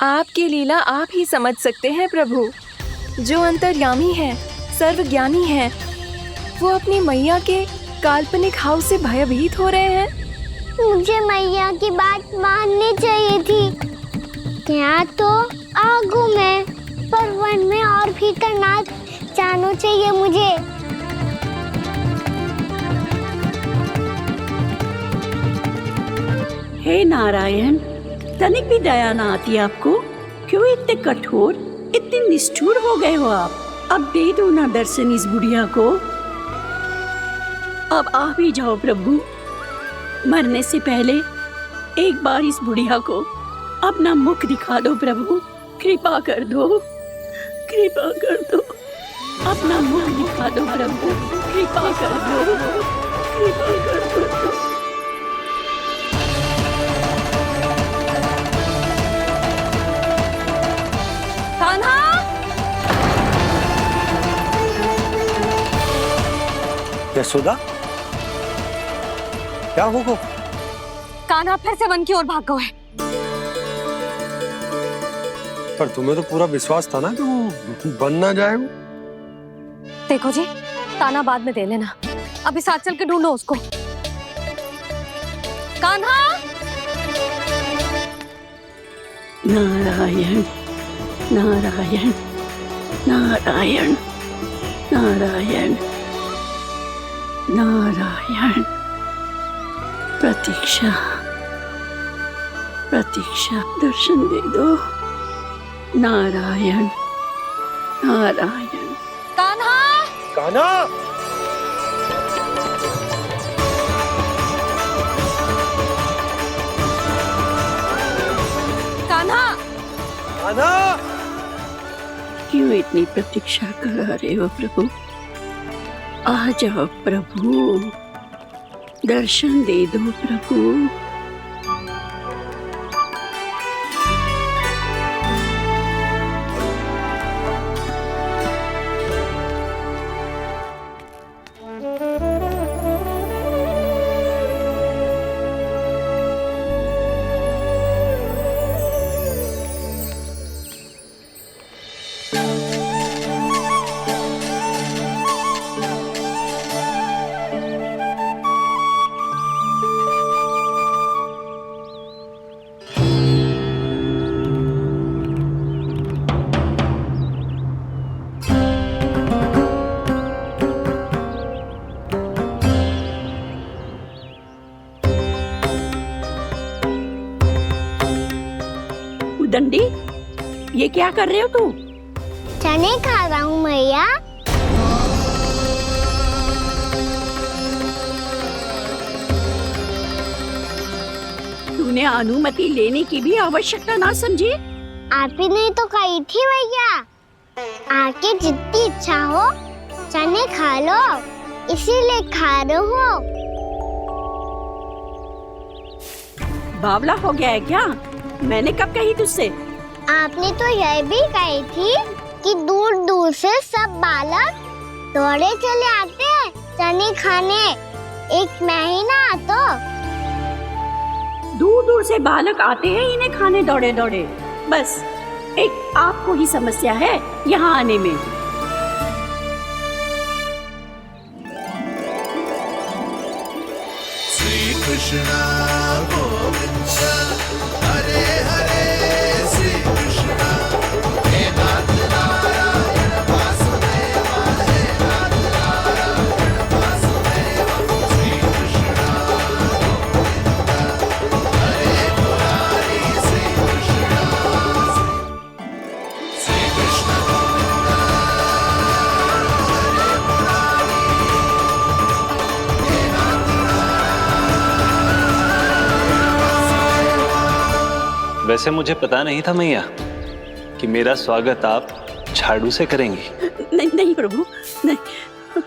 N: आपकी लीला आप ही समझ सकते हैं प्रभु। जो अंतर्यामी है, सर्वज्ञानी है, वो अपनी मैया के काल्पनिक हाव से भयभीत हो रहे हैं।
A: मुझे मैया की बात माननी चाहिए थी। यहाँ तो आगू में, पर वन में और भीतर ना जाना चाहिए मुझे।
I: हे नारायण, तनिक भी दया ना आती आपको? क्यों इतने कठोर, इतने निष्ठुर हो गए हो आप? अब दे दो ना दर्शन इस बुढ़िया को। अब आ भी जाओ प्रभु, मरने से पहले एक बार इस बुढ़िया को अपना मुख दिखा दो प्रभु। कृपा कर दो, कृपा कर दो, अपना मुख दिखा दो प्रभु। कृपा कर दो, कृपा कर दो।
B: कान्हा,
C: यशोदा, क्या हो?
B: कान्हा फिर से वन की ओर भाग गए।
C: पर तुम्हें तो पूरा विश्वास था ना कि वो बन ना जाए।
B: देखो जी, ताना बाद में दे लेना, अभी साथ चल के ढूंढो उसको। कान्हा!
I: नारायण नारायण नारायण नारायण नारायण। प्रतीक्षा प्रतीक्षा, दर्शन दे दो। नारायण नारायण।
B: कान्हा!
C: कान्हा!
B: कान्हा!
C: कान्हा!
I: क्यों इतनी प्रतीक्षा करा रहे हो प्रभु? आ जाओ प्रभु, दर्शन दे दो प्रभु। दंडी, ये क्या कर रहे हो तू?
A: चने खा रहा हूँ मैया।
I: तूने अनुमति लेने की भी आवश्यकता ना समझी?
A: आप ही नहीं तो कही थी भैया, आके जितनी इच्छा हो चने खा लो, इसीलिए खा रहे हो।
I: बावला हो गया है क्या? मैंने कब कही तुझसे?
A: आपने तो यह भी कही थी कि दूर दूर से सब बालक दौड़े चले आते हैं चने खाने, एक महीना तो
I: दूर दूर से बालक आते हैं इन्हें खाने दौड़े दौड़े। बस एक आपको ही समस्या है यहाँ आने में।
O: श्री कृष्ण गोविंद हरे हरे, श्री कृष्ण हे नाथ नारायण वासुदेवा, हे नाथ नारायण वासुदेवा। श्री कृष्ण गोविंद हरे मुरारी, श्री कृष्ण गोविंद हरे मुरारी, हे नाथ
H: वैसे मुझे पता नहीं था मैया कि मेरा स्वागत आप झाड़ू से करेंगी।
I: नहीं नहीं प्रभु, नहीं।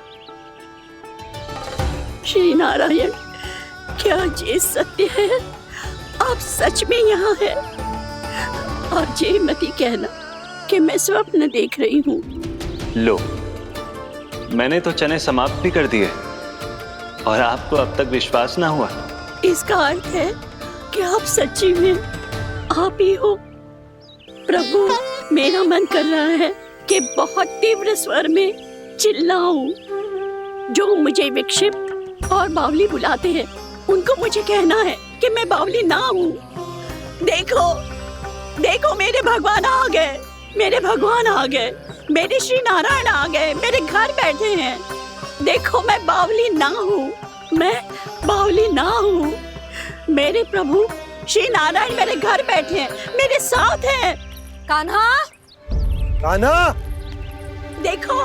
I: श्री नारायण, क्या ये सत्य है? आप सच में यहाँ हैं? और ये मत ही कहना कि मैं स्वप्न देख रही हूँ।
H: लो, मैंने तो चने समाप्त भी कर दिए और आपको अब तक विश्वास ना हुआ।
I: इसका अर्थ है कि आप सच्ची में आप ही हो। प्रभु, मेरा मन कर रहा है कि बहुत तीव्र स्वर में चिल्लाऊं। जो मुझे विक्षिप्त और बावली बुलाते हैं उनको मुझे कहना है कि मैं बावली ना हूँ। देखो देखो, मेरे भगवान आ गए, मेरे भगवान आ गए, मेरे श्री नारायण आ गए, मेरे घर बैठे हैं। देखो, मैं बावली ना हूँ, मैं बावली ना हूँ। मेरे प्रभु श्री नारायण मेरे घर बैठे हैं, मेरे साथ हैं।
B: कान्हा!
C: कान्हा!
I: देखो,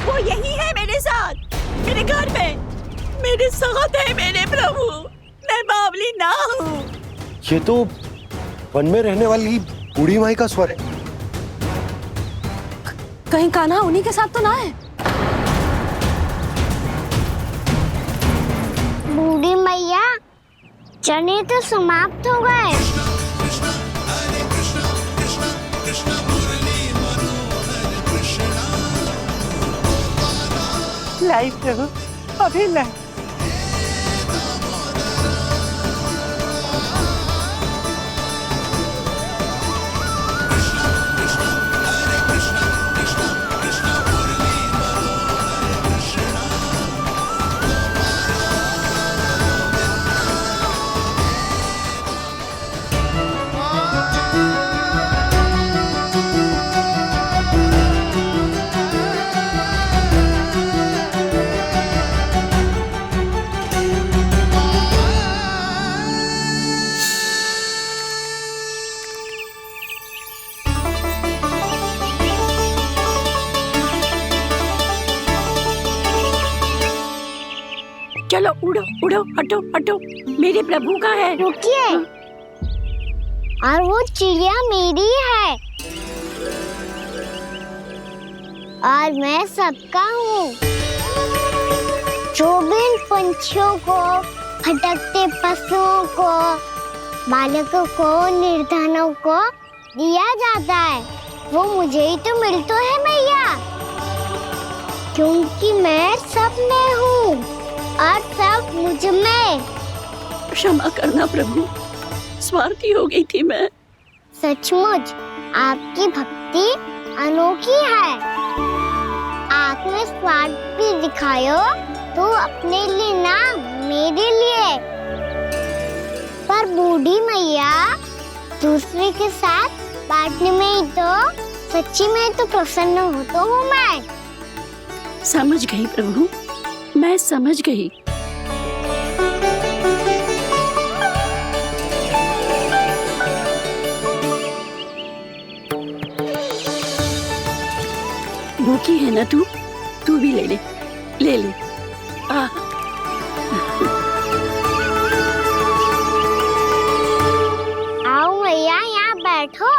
I: वो यही है मेरे साथ, मेरे घर में, मेरे साथ है मेरे प्रभु। मैं बावली ना हूँ।
C: ये तो वन में रहने वाली बूढ़ी माई का स्वर है।
B: कहीं कान्हा उन्हीं के साथ तो ना है?
A: बूढ़ी मैया, चने तो समाप्त हो गए।
M: लाई प्रभु, अभी लाई।
I: चलो उड़ो उड़ो, हटो हटो, मेरे प्रभु का है।
A: रुकिए, और वो चिड़िया मेरी है और मैं सबका हूँ। जो भी इन पंछियों को, भटकते पशुओं को, बालकों को, निर्धनों को दिया जाता है, वो मुझे ही तो मिलता है मैया, क्योंकि मैं सब में हूँ और सब मुझ में।
I: क्षमा करना प्रभु, स्वार्थी हो गई थी मैं।
A: सचमुच आपकी भक्ति अनोखी है। आपने स्वार्थ भी दिखायो तो अपने लिए ना, मेरे लिए। पर बूढ़ी मैया दूसरे के साथ बांटने में ही तो, सच्ची में तो प्रसन्न हो तो हूँ मैं।
I: समझ गई प्रभु, मैं समझ गई। भूखी है ना तू भी ले ले, ले ले।
A: आओ मैया, यहाँ बैठो।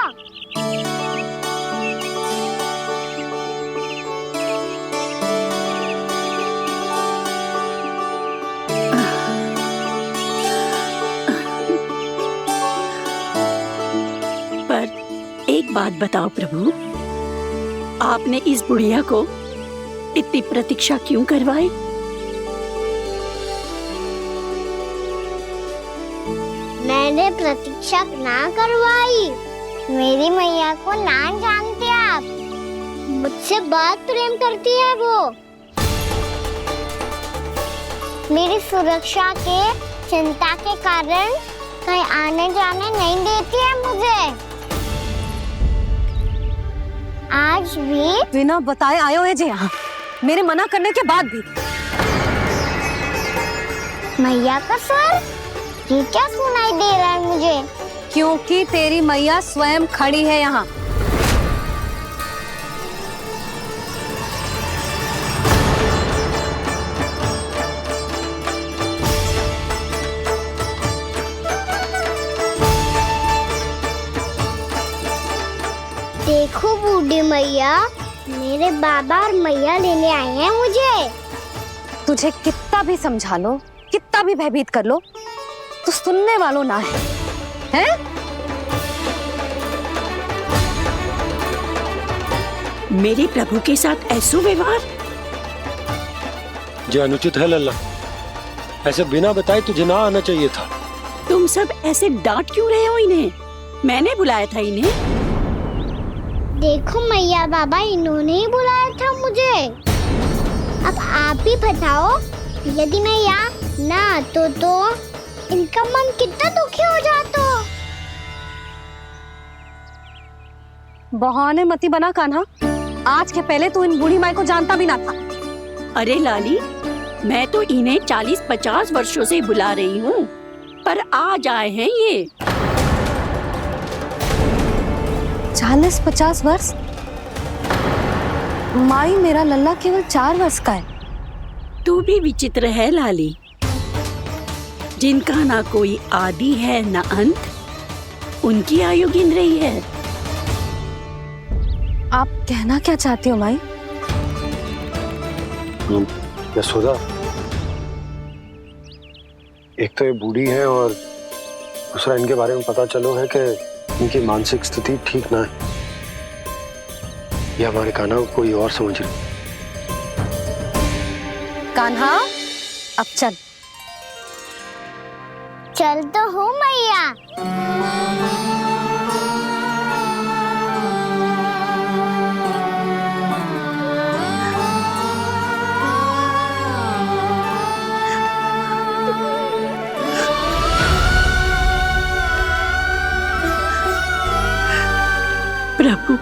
I: पर एक बात बताओ प्रभु, आपने इस बुढ़िया को इतनी प्रतीक्षा क्यों करवाई?
A: मैंने प्रतीक्षा ना करवाई। मेरी मैया को ना जानते आप, मुझसे बहुत प्रेम करती है वो। मेरी सुरक्षा के चिंता के कारण कहीं आने जाने नहीं देती है मुझे। आज भी
B: बिना बताए आए हुए जी यहाँ, मेरे मना करने के बाद भी।
A: मैया का स्वर, ये क्या सुनाई दे रहा है मुझे?
B: क्योंकि तेरी मैया स्वयं खड़ी है यहाँ।
A: देखो बूढ़ी मैया, मेरे बाबा और मैया लेने आए हैं मुझे।
B: तुझे कितना भी समझा लो, कितना भी भयभीत कर लो, तो सुनने वालों ना है, हैं?
I: मेरे प्रभु के साथ ऐसा व्यवहार
C: जो अनुचित है लल्ला। ऐसे बिना बताए तुझे ना आना चाहिए था।
I: तुम सब ऐसे डांट क्यों रहे हो इन्हें? मैंने बुलाया था इन्हें।
A: देखो मैया बाबा, इन्होंने ही बुलाया था मुझे। अब आप ही बताओ, यदि मैं यहाँ ना आतो तो इनका मन कितना दुखी हो जाता।
B: बहाने मती बना कान्हा, आज के पहले तू इन बूढ़ी माई को जानता भी ना था।
I: अरे लाली, मैं तो इन्हें 40-50 वर्षों से बुला रही हूँ, पर आज आए हैं ये।
B: 40-50 वर्ष? माई, मेरा लल्ला केवल 4 वर्ष का है।
I: तू भी विचित्र है लाली, जिनका ना कोई आदि है ना अंत, उनकी आयु गिन रही है।
B: आप कहना क्या चाहती हो माई?
C: यशोदा, एक तो ये बूढ़ी है और दूसरा इनके बारे में पता चलो है कि इनकी मानसिक स्थिति ठीक ना है। ये हमारे कान्हा को कोई और समझ रही।
B: कान्हा, अब चल।
A: चल तो हूँ मैया।
I: प्रभु,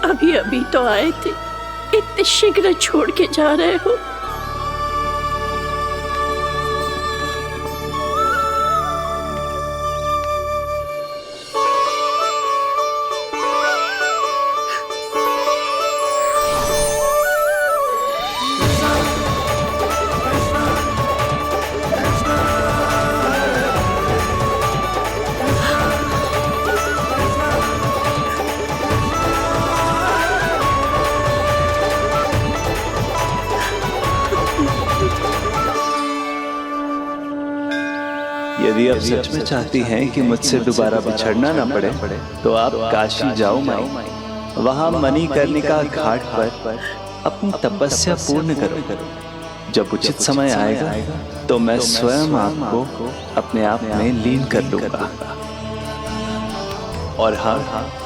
I: अभी अभी तो आए थे, इतने शीघ्र छोड़ के जा रहे हो?
H: यदि आप सच में चाहती हैं कि मुझसे दोबारा बिछड़ना ना पड़े तो आप काशी जाओ माई। वहां मणिकर्णिका घाट पर अपनी तपस्या पूर्ण करो। जब उचित समय आएगा तो मैं स्वयं आपको अपने आप में लीन कर लूंगा। और हाँ,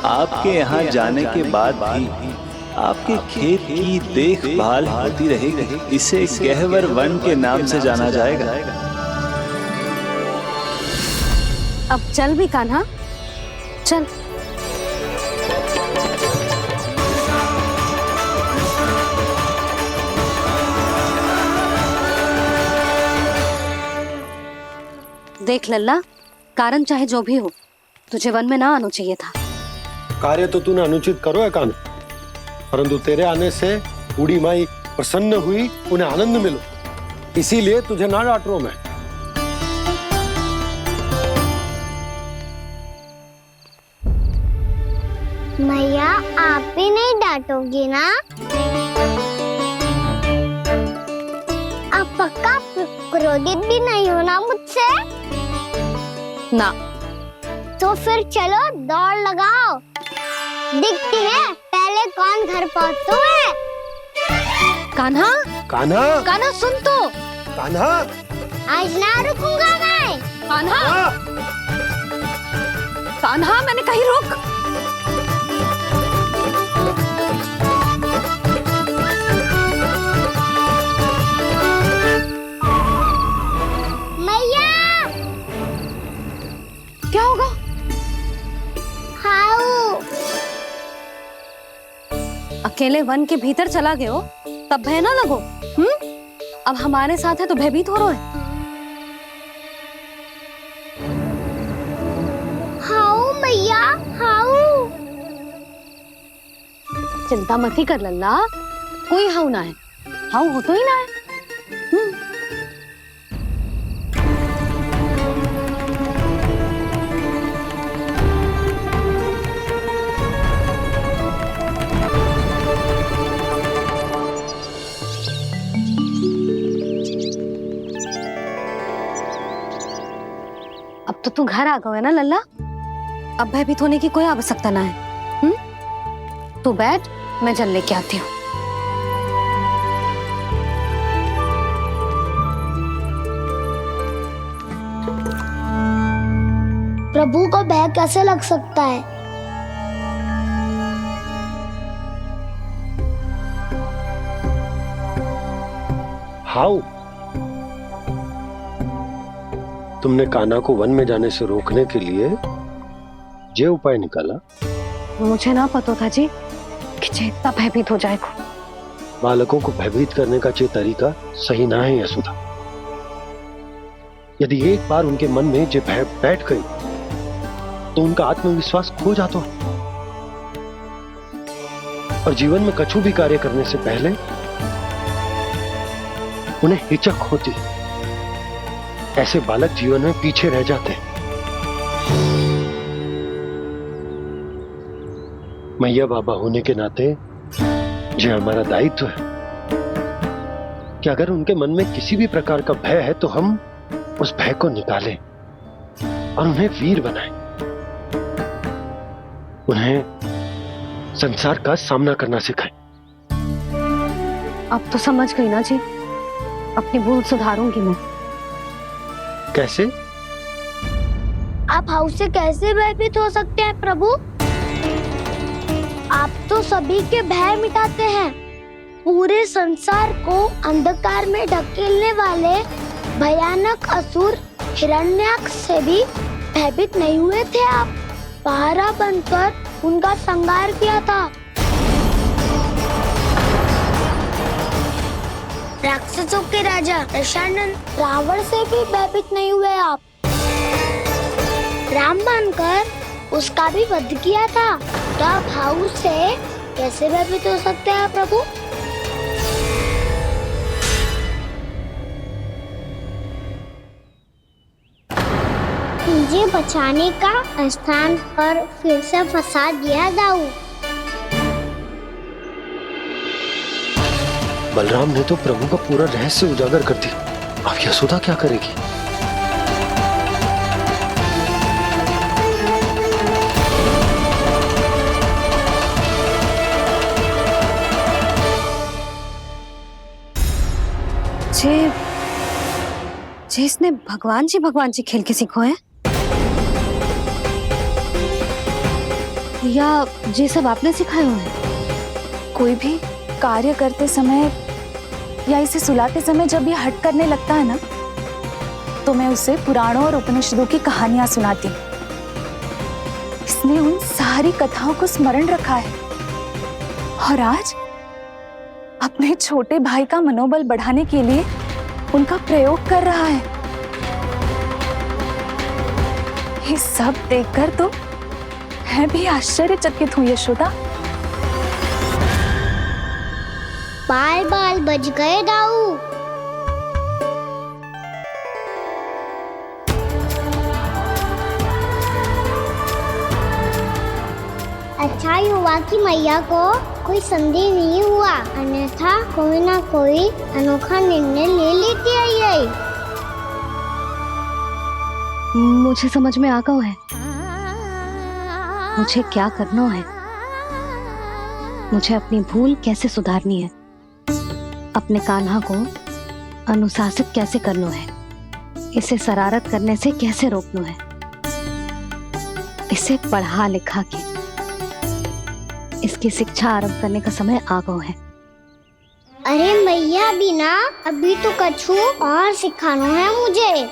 H: आपके यहाँ जाने के बाद भी आपके खेत की देखभाल होती रहेगी। इसे गहवर वन के नाम से जाना जाएगा।
B: अब चल भी कान्हा, चल। देख लल्ला, कारण चाहे जो भी हो, तुझे वन में ना आना चाहिए था।
C: कार्य तो तूने अनुचित करो है कान्हा, परंतु तेरे आने से बूढ़ी माई प्रसन्न हुई, उन्हें आनंद मिलो, इसीलिए तुझे ना डांट रहा हूं मैं।
A: मैया आप भी नहीं डांटोगी ना? आप पक्का क्रोधित भी नहीं हो ना मुझसे?
B: ना।
A: तो फिर चलो दौड़ लगाओ, दिखती है पहले कौन घर पहुंचता है।
B: कान्हा,
C: कान्हा,
B: कान्हा सुन तो।
C: कान्हा,
A: आज ना रुकूंगा मैं।
B: कान्हा, कान्हा मैंने कही रुक।
A: मैया,
B: क्या होगा?
A: हाउ
B: अकेले वन के भीतर चला गए हो तब भय ना लगो। अब हमारे साथ है तो भयभीत हो रहे हैं।
A: हाउ मैया, हाउ।
B: चिंता मत ही कर लल्ला, कोई हाउ ना है। हाउ हो तो ही ना है। अब तो तू घर आ गया है ना लल्ला, अब भयभीत होने की कोई आवश्यकता ना है। तू बैठ, मैं जल लेके आती हूँ।
A: प्रभु को भय कैसे लग सकता है?
C: हाउ तुमने कान्हा को वन में जाने से रोकने के लिए ये उपाय निकाला?
B: मुझे ना पता था जी कि जे इतना भयभीत हो जाएगा।
C: बालकों को भयभीत करने का ये तरीका सही ना है यशोदा। यदि एक बार उनके मन में ये भय बैठ गई तो उनका आत्मविश्वास खो जाता है और जीवन में कछु भी कार्य करने से पहले उन्हें हिचक होती। ऐसे बालक जीवन में पीछे रह जाते हैं। मैया बाबा होने के नाते ये हमारा दायित्व है कि अगर उनके मन में किसी भी प्रकार का भय है तो हम उस भय को निकालें और उन्हें वीर बनाएं, उन्हें संसार का सामना करना सिखाएं।
B: अब तो समझ गई ना जी, अपनी भूल सुधारूंगी मैं।
C: कैसे?
A: आप हाउ से कैसे भयभीत हो सकते हैं प्रभु? आप तो सभी के भय मिटाते हैं। पूरे संसार को अंधकार में ढकेलने वाले भयानक असुर हिरण्याक्ष से भी भयभीत नहीं हुए थे आप। पहरा बनकर उनका संहार किया था। राक्षसों के राजा दशानन रावण से भी भयभीत नहीं हुए आप। राम बनकर उसका भी वध किया था। तो आप हाउ से कैसे भयभीत हो सकते हैं प्रभु? मुझे बचाने का स्थान पर फिर से फंसा दिया दाऊ।
C: बलराम ने तो प्रभु का पूरा रहस्य उजागर कर दिया। अब यशोदा क्या करेगी?
B: जे इसने भगवान जी खेल के सीखो है, या ये सब आपने सिखाए हुए हैं?
E: कोई भी कार्य करते समय या इसे सुलाते समय जब ये हट करने लगता है ना, तो मैं उसे पुराणों और उपनिषदों की कहानियां सुनाती हूँ। इसने उन सारी कथाओं को स्मरण रखा है और आज अपने छोटे भाई का मनोबल बढ़ाने के लिए उनका प्रयोग कर रहा है। ये सब देखकर तो मैं भी आश्चर्यचकित हूँ यशोदा।
A: बाल बाल बज गए दाऊ। अच्छा ही हुआ कि मैया को कोई संदेह नहीं हुआ, अन्यथा कोई ना कोई अनोखा निर्णय ले लेती है ये।
B: मुझे समझ में आ गया है मुझे क्या करना है। मुझे अपनी भूल कैसे सुधारनी है, अपने कान्हा को अनुशासित कैसे करना है, इसे शरारत करने से कैसे रोकना है, इसे पढ़ा लिखा के इसकी शिक्षा आरंभ करने का समय आ गया है।
A: अरे मैया बिना, अभी तो कछु और सिखाना है मुझे।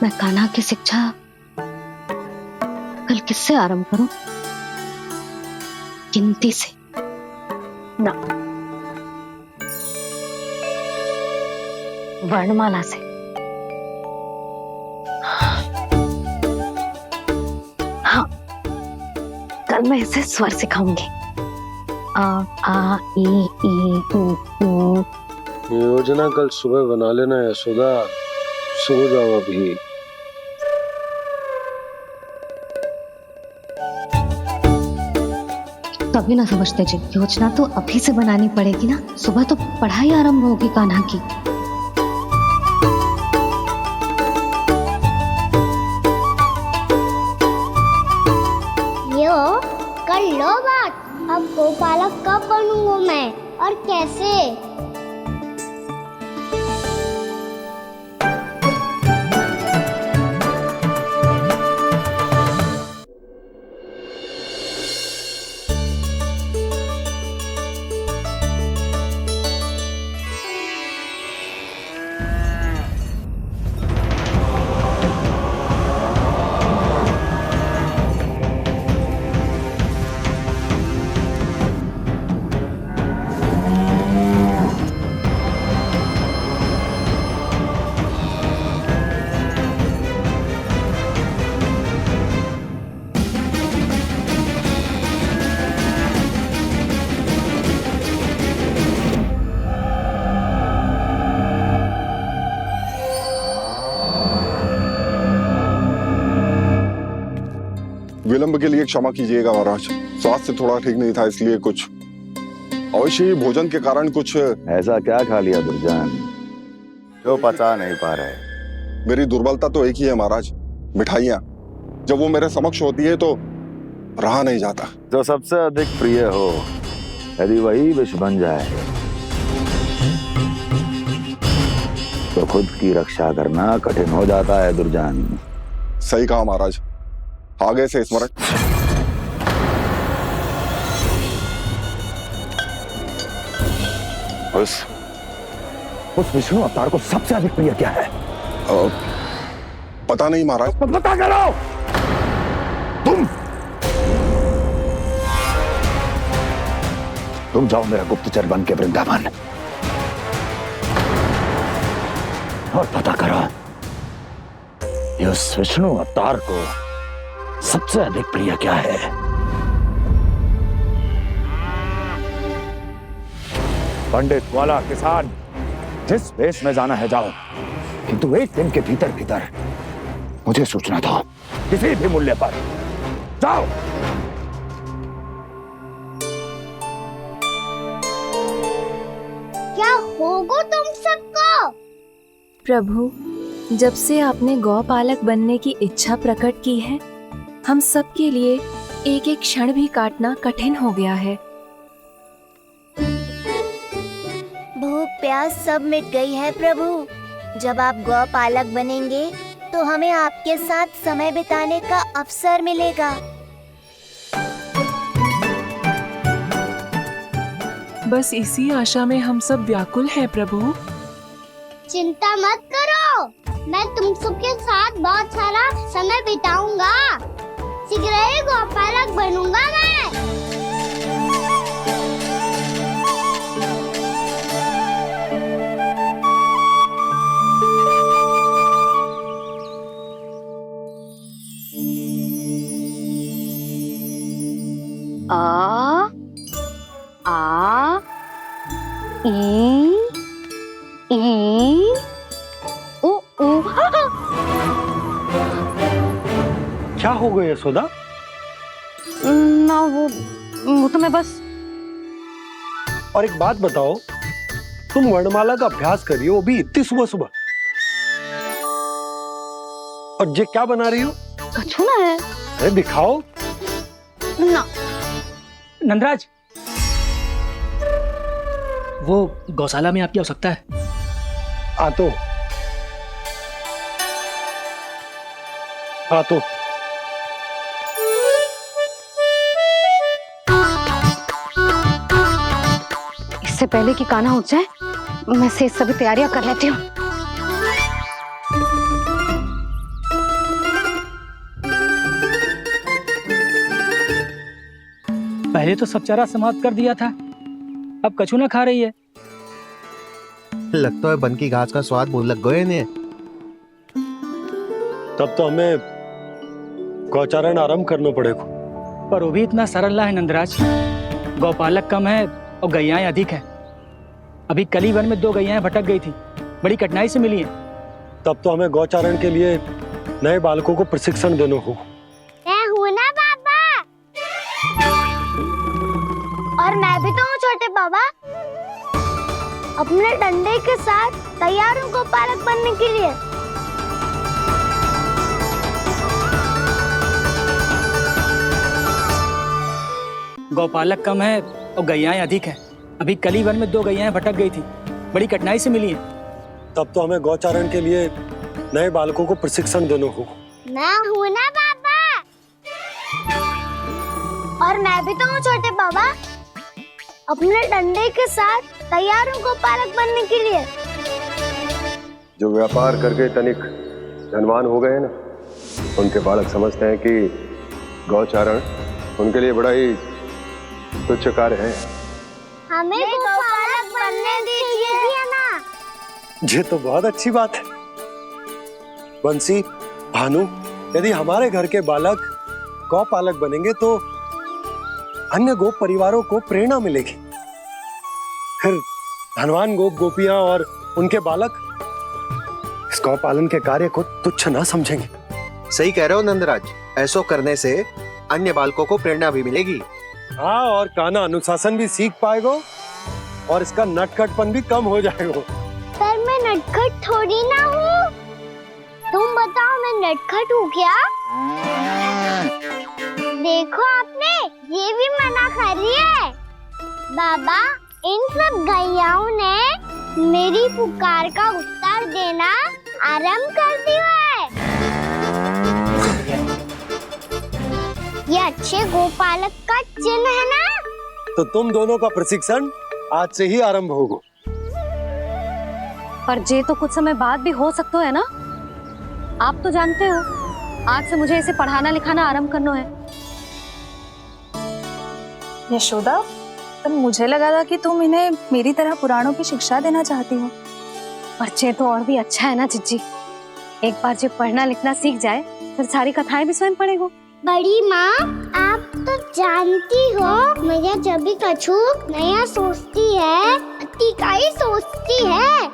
B: मैं कान्हा की शिक्षा कल किससे आरंभ करूं? गिनती से ना, वर्णमाला से। हाँ, कल मैं इसे स्वर सिखाऊंगी। आ आ ई ई उ।
G: योजना कल सुबह बना लेना यशोदा, सो जाओ अभी।
B: तभी ना समझते जी, योजना तो अभी से बनानी पड़ेगी ना। सुबह तो पढ़ाई आरंभ होगी कान्हा की।
A: यो कर लो बात। अब गोपालक कब बनूंगा मैं और कैसे?
P: विलंब के लिए क्षमा कीजिएगा महाराज, स्वास्थ्य थोड़ा ठीक नहीं था इसलिए कुछ अवश्य ही भोजन के कारण कुछ।
Q: ऐसा क्या खा लिया दुर्जन जो पचा नहीं पा रहे?
P: मेरी दुर्बलता तो एक ही है महाराज, मिठाइयाँ। जब वो मेरे समक्ष होती है तो रहा नहीं जाता।
Q: जो सबसे अधिक प्रिय हो, यदि वही विष बन जाए तो खुद की रक्षा करना कठिन हो जाता है दुर्जन।
P: सही कहा महाराज, आगे से स्मरण।
Q: उस विष्णु अवतार को सबसे अधिक प्रिय क्या है?
P: पता नहीं महाराज।
Q: पता करो। तुम जाओ मेरा गुप्तचर बन के वृंदावन और पता करो इस विष्णु अवतार को सबसे अधिक प्रिय क्या है। पंडित वाला किसान जिस वेश में जाना है जाओ, किंतु एक दिन के भीतर भीतर मुझे सूचना दो, किसी भी मूल्य पर
C: जाओ।
A: क्या होगा तुम सबको?
N: प्रभु, जब से आपने गौपालक बनने की इच्छा प्रकट की है, हम सब के लिए एक एक क्षण भी काटना कठिन हो गया है।
A: भूख प्यास सब मिट गई है प्रभु। जब आप गौपालक बनेंगे तो हमें आपके साथ समय बिताने का अवसर मिलेगा।
N: बस इसी आशा में हम सब व्याकुल हैं प्रभु।
A: चिंता मत करो, मैं तुम सबके साथ बहुत सारा समय बिताऊंगा। शीघ्र ही गौपालक बनूंगा मैं।
B: आ आ ई उ उ।
C: क्या हो गया यशोदा?
B: ना वो तो मैं बस।
C: और एक बात बताओ, तुम वर्णमाला का अभ्यास कर रही हो, वो भी इतनी सुबह सुबह, और ये क्या बना रही हो?
B: कछु ना है।
C: अरे दिखाओ
B: ना।
L: नंदराज, वो गौशाला में आपकी आवश्यकता है।
C: आ तो
B: इससे पहले कि कान्हा उठ जाए, मैं से सभी तैयारियां कर लेती हूँ।
L: पहले तो सब चारा समाप्त कर दिया था, अब कछु ना खा रही है।
K: लगता है बन की घास का स्वाद भूल लग गए ने।
C: तब तो हमें गौचारण आरंभ करना पड़ेगा।
L: पर वो भी इतना सरल है नंदराज। गौपालक कम है और गैयाएं अधिक है। अभी कली वन में 2 गैयाएं भटक गई थी, बड़ी कठिनाई से मिली है।
C: तब तो हमें गौचारण के लिए नए बालकों को प्रशिक्षण देना होगा।
A: मैं हूँ ना बाबा, और मैं भी तो हूँ छोटे बाबा। अपने डंडे के साथ तैयार हूँ गौपालक बनने के लिए।
L: गौपालक कम है और गैयाएं अधिक है। अभी कली वन में 2 गैयाएं भटक गई थी, बड़ी कठिनाई से मिली है।
C: तब तो हमें गौचारण के लिए नए बालकों को प्रशिक्षण देना होगा।
A: मैं हूँ ना बाबा, और मैं भी तो हूँ छोटे बाबा। अपने डंडे के साथ तैयार हूँ गौपालक बनने के लिए।
G: जो व्यापार करके तनिक धनवान हो गए ना, उनके बालक समझते हैं कि गौचारण उनके लिए बड़ा ही तुच्छ कार्य है।
A: हमें गौपालक बनने दीजिए ना।
C: ये तो बहुत अच्छी बात है। बंसी, भानु, यदि हमारे घर के बालक गौपालक बनेंगे तो अन्य गोप परिवारों को प्रेरणा मिलेगी। फिर धनवान गोप गोपियां और उनके बालक इस गौपालन के कार्य को तुच्छ ना समझेंगे।
K: सही कह रहे हो नंदराज, ऐसा करने से अन्य बालकों को प्रेरणा भी मिलेगी।
C: हाँ, और कान्हा अनुशासन भी सीख पाएगा और इसका नटखटपन भी कम हो जाएगा।
A: पर मैं नटखट थोड़ी ना हूँ। तुम बताओ, मैं नटखट हूँ क्या? देखो आपने ये भी मना कर रही है। बाबा, इन सब गैयाओं ने मेरी पुकार का उत्तर देना आरंभ कर दिया है। ये अच्छे गोपालक का चिन्ह है ना?
C: तो तुम दोनों का प्रशिक्षण आज से ही आरंभ होगा।
B: पर जे तो कुछ समय बाद भी हो सकता है ना। आप तो जानते हो, आज से मुझे इसे पढ़ाना लिखाना आरंभ करना है।
E: यशोदा, पर मुझे लगा था कि तुम इन्हें मेरी तरह पुराणों की शिक्षा देना चाहती हो।
B: पर जे तो और भी अच्छा है ना जिज्जी। एक बार जो पढ़ना लिखना सीख जाए, फिर सारी कथाएं भी स्वयं पढ़ेगा।
A: बड़ी माँ, आप तो जानती हो मैया जब भी कछु नया सोचती है, इकाई सोचती है।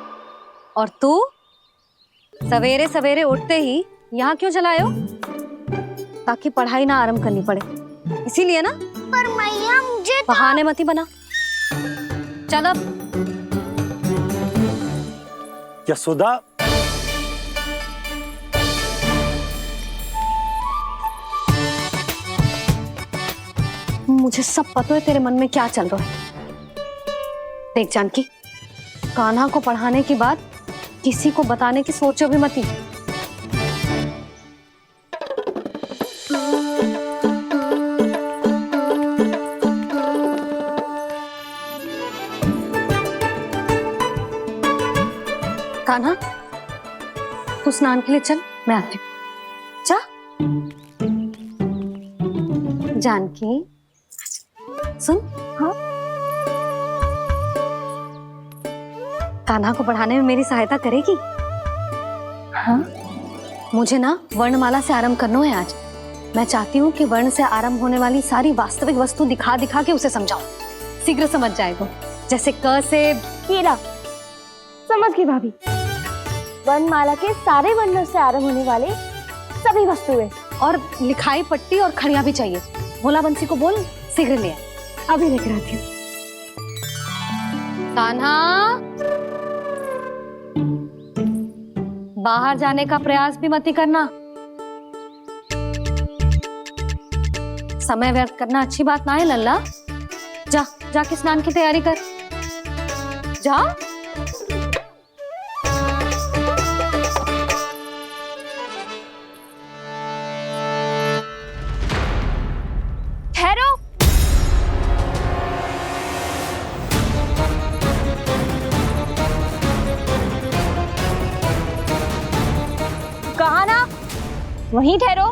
B: और तू सवेरे सवेरे उठते ही यहाँ क्यों चलाए हो? ताकि पढ़ाई ना आरंभ करनी पड़े, इसीलिए ना।
A: पर मैया मुझे
B: बहाने मत ही बना। चल अब।
C: यशोदा,
B: मुझे सब पता है तेरे मन में क्या चल रहा है। देख जानकी, कान्हा को पढ़ाने की बात किसी को बताने की सोचो भी मत ही। कान्हा, तू स्नान के लिए चल, मैं आती हूँ। जा। जानकी सुन। हाँ, कान्हा को पढ़ाने में मेरी सहायता करेगी? हाँ, मुझे ना वर्णमाला से आरंभ करना है आज। मैं चाहती हूँ कि वर्ण से आरंभ होने वाली सारी वास्तविक वस्तु दिखा दिखा के उसे समझाऊं, शीघ्र समझ जाएगा। जैसे क से
A: कीड़ा। समझ गई भाभी। वर्णमाला के सारे वर्णों से आरंभ होने वाले सभी वस्तुएं,
B: और लिखाई पट्टी और खड़िया भी चाहिए। भोला बंसी को बोल शीघ्र ले आए।
A: अभी लेकर आती हूँ।
B: कान्हा, बाहर जाने का प्रयास भी मत ही करना। समय व्यर्थ करना अच्छी बात ना है लल्ला। जा, जाके स्नान की तैयारी कर। जा।
A: ठहरो। कहा ना, वहीं ठहरो।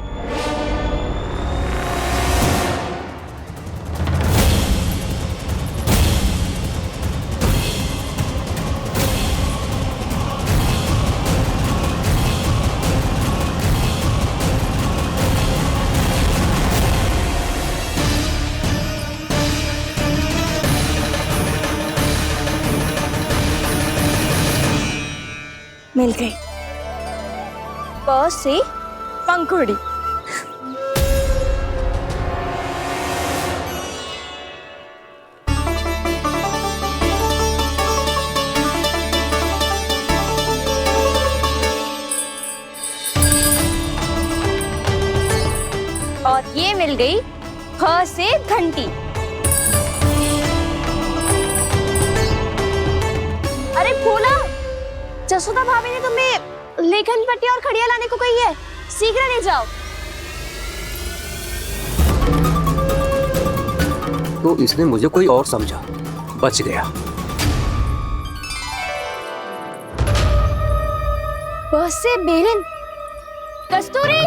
A: मिल गई। प से पंखुड़ी। और ये मिल गई ख से घंटी। अरे फूला, जसोदा भाभी ने तुम्हें लेखन पट्टी और खड़िया लाने को कही है, शीघ्र ले जाओ।
R: तो इसने मुझे कोई और समझा, बच गया।
A: बस से बेलन। कस्तूरी।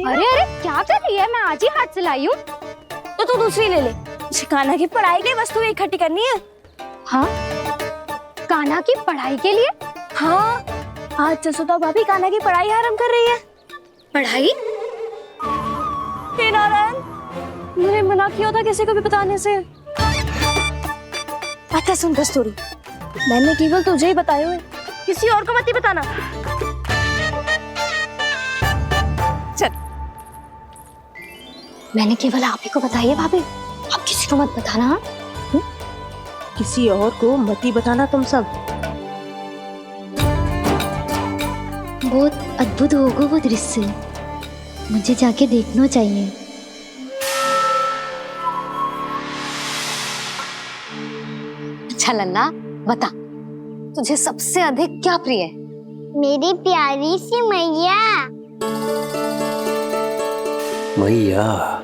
A: अरे अरे क्या कर रही है? मैं आज ही हाथ से लाई हूँ। तो तू दूसरी ले ले। कान्हा की पढ़ाई के लिए वस्तुएं इकट्ठी करनी है। हाँ, कान्हा की पढ़ाई के लिए? हाँ, आज जसोदा भाभी कान्हा की पढ़ाई आरंभ कर रही है। पढ़ाई? हे नारायण, मैंने मना किया था किसी को भी बताने से। अच्छा सुन कस्तूरी, मैंने केवल तुझे ही बताए हुए, किसी और को मत ही बताना। चल। मैंने केवल आप ही को बताई है भाभी, आप किसी को मत बताना।
D: किसी और को मत ही बताना तुम सब।
A: बहुत अद्भुत होगा वो दृश्य, मुझे जाके देखना चाहिए।
B: अच्छा लल्ला, बता, तुझे सबसे अधिक क्या प्रिय है?
A: मेरी प्यारी सी मैया।
R: मैया।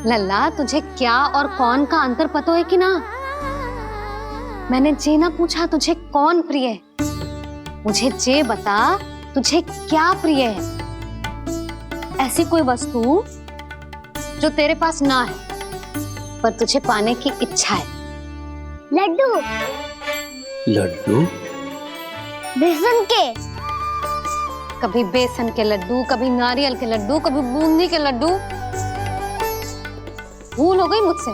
B: लल्ला, तुझे क्या और कौन का अंतर पता है कि ना? मैंने जे ना पूछा तुझे कौन प्रिय है, मुझे जे बता तुझे क्या प्रिय है। ऐसी कोई वस्तु जो तेरे पास ना है पर तुझे पाने की इच्छा है।
A: लड्डू।
R: लड्डू?
A: बेसन के।
B: कभी बेसन के लड्डू, कभी नारियल के लड्डू, कभी बूंदी के लड्डू। भूल हो गई मुझसे,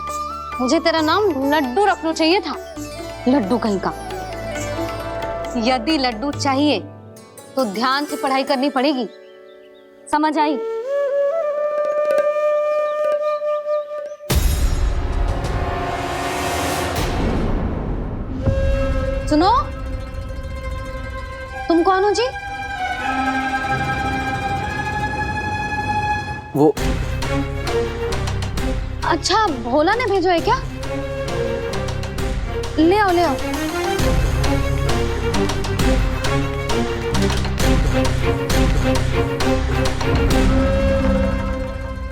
B: मुझे तेरा नाम लड्डू रखना चाहिए था। लड्डू कहीं का। यदि लड्डू चाहिए तो ध्यान से पढ़ाई करनी पड़ेगी, समझ आई? सुनो, तुम कौन हो जी?
R: वो
B: अच्छा, भोला ने भेजो है क्या? ले आओ ले आओ।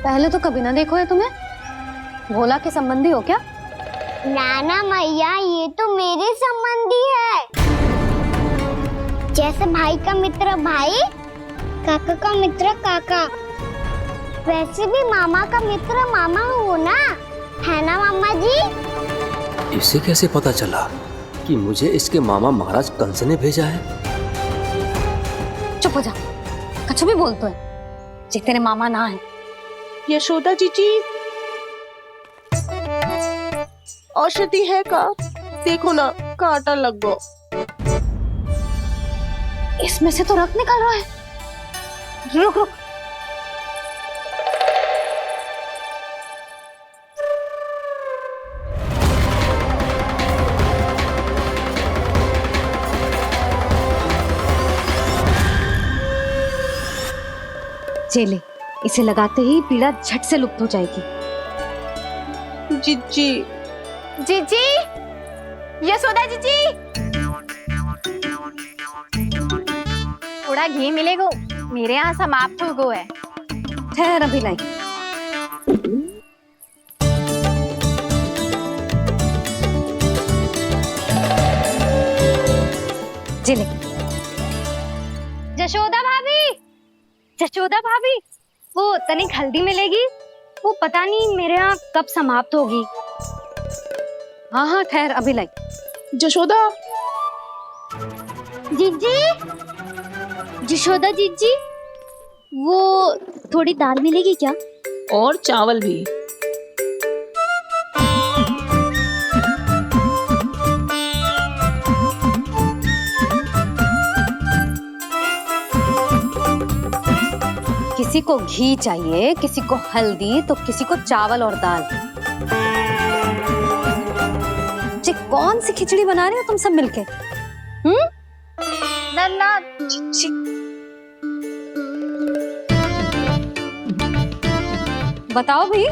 B: पहले तो कभी ना देखो है तुम्हें। भोला के संबंधी हो क्या?
A: नाना मैया, ये तो मेरे संबंधी है। जैसे भाई का मित्र भाई, काका का मित्र काका, वैसे भी मामा का मित्र मामा हो ना, है ना मामा जी?
R: इसे कैसे पता चला कि मुझे इसके मामा महाराज कंस ने भेजा है?
B: चुप हो जा, कछु भी बोलते है जे तेरे मामा ना है।
M: यशोदा जीजी, औषधि है का? देखो ना, कांटा लग गो।
B: इसमें से तो रक्त निकल रहा है। रुक रुक, चले, इसे लगाते ही पीड़ा झट से लुप्त हो जाएगी।
M: जीजी,
N: जीजी, यशोदा जीजी, थोड़ा घी मिलेगा? मेरे यहाँ समाप्त हो गो है।
B: ठहर अभी लाई। चले।
A: जशोदा भाभी, जशोदा भाभी, वो तनिक हल्दी मिलेगी? वो पता नहीं मेरे यहाँ कब समाप्त होगी।
B: हाँ हाँ ठहर अभी लाई।
N: जशोदा,
A: जीजी, जशोदा जीजी, वो थोड़ी दाल मिलेगी क्या?
N: और चावल भी।
B: किसी को घी चाहिए, किसी को हल्दी, तो किसी को चावल और दाल। ये कौन सी खिचड़ी बना रहे हो तुम सब मिलके?
A: नन्ना,
B: बताओ भाई,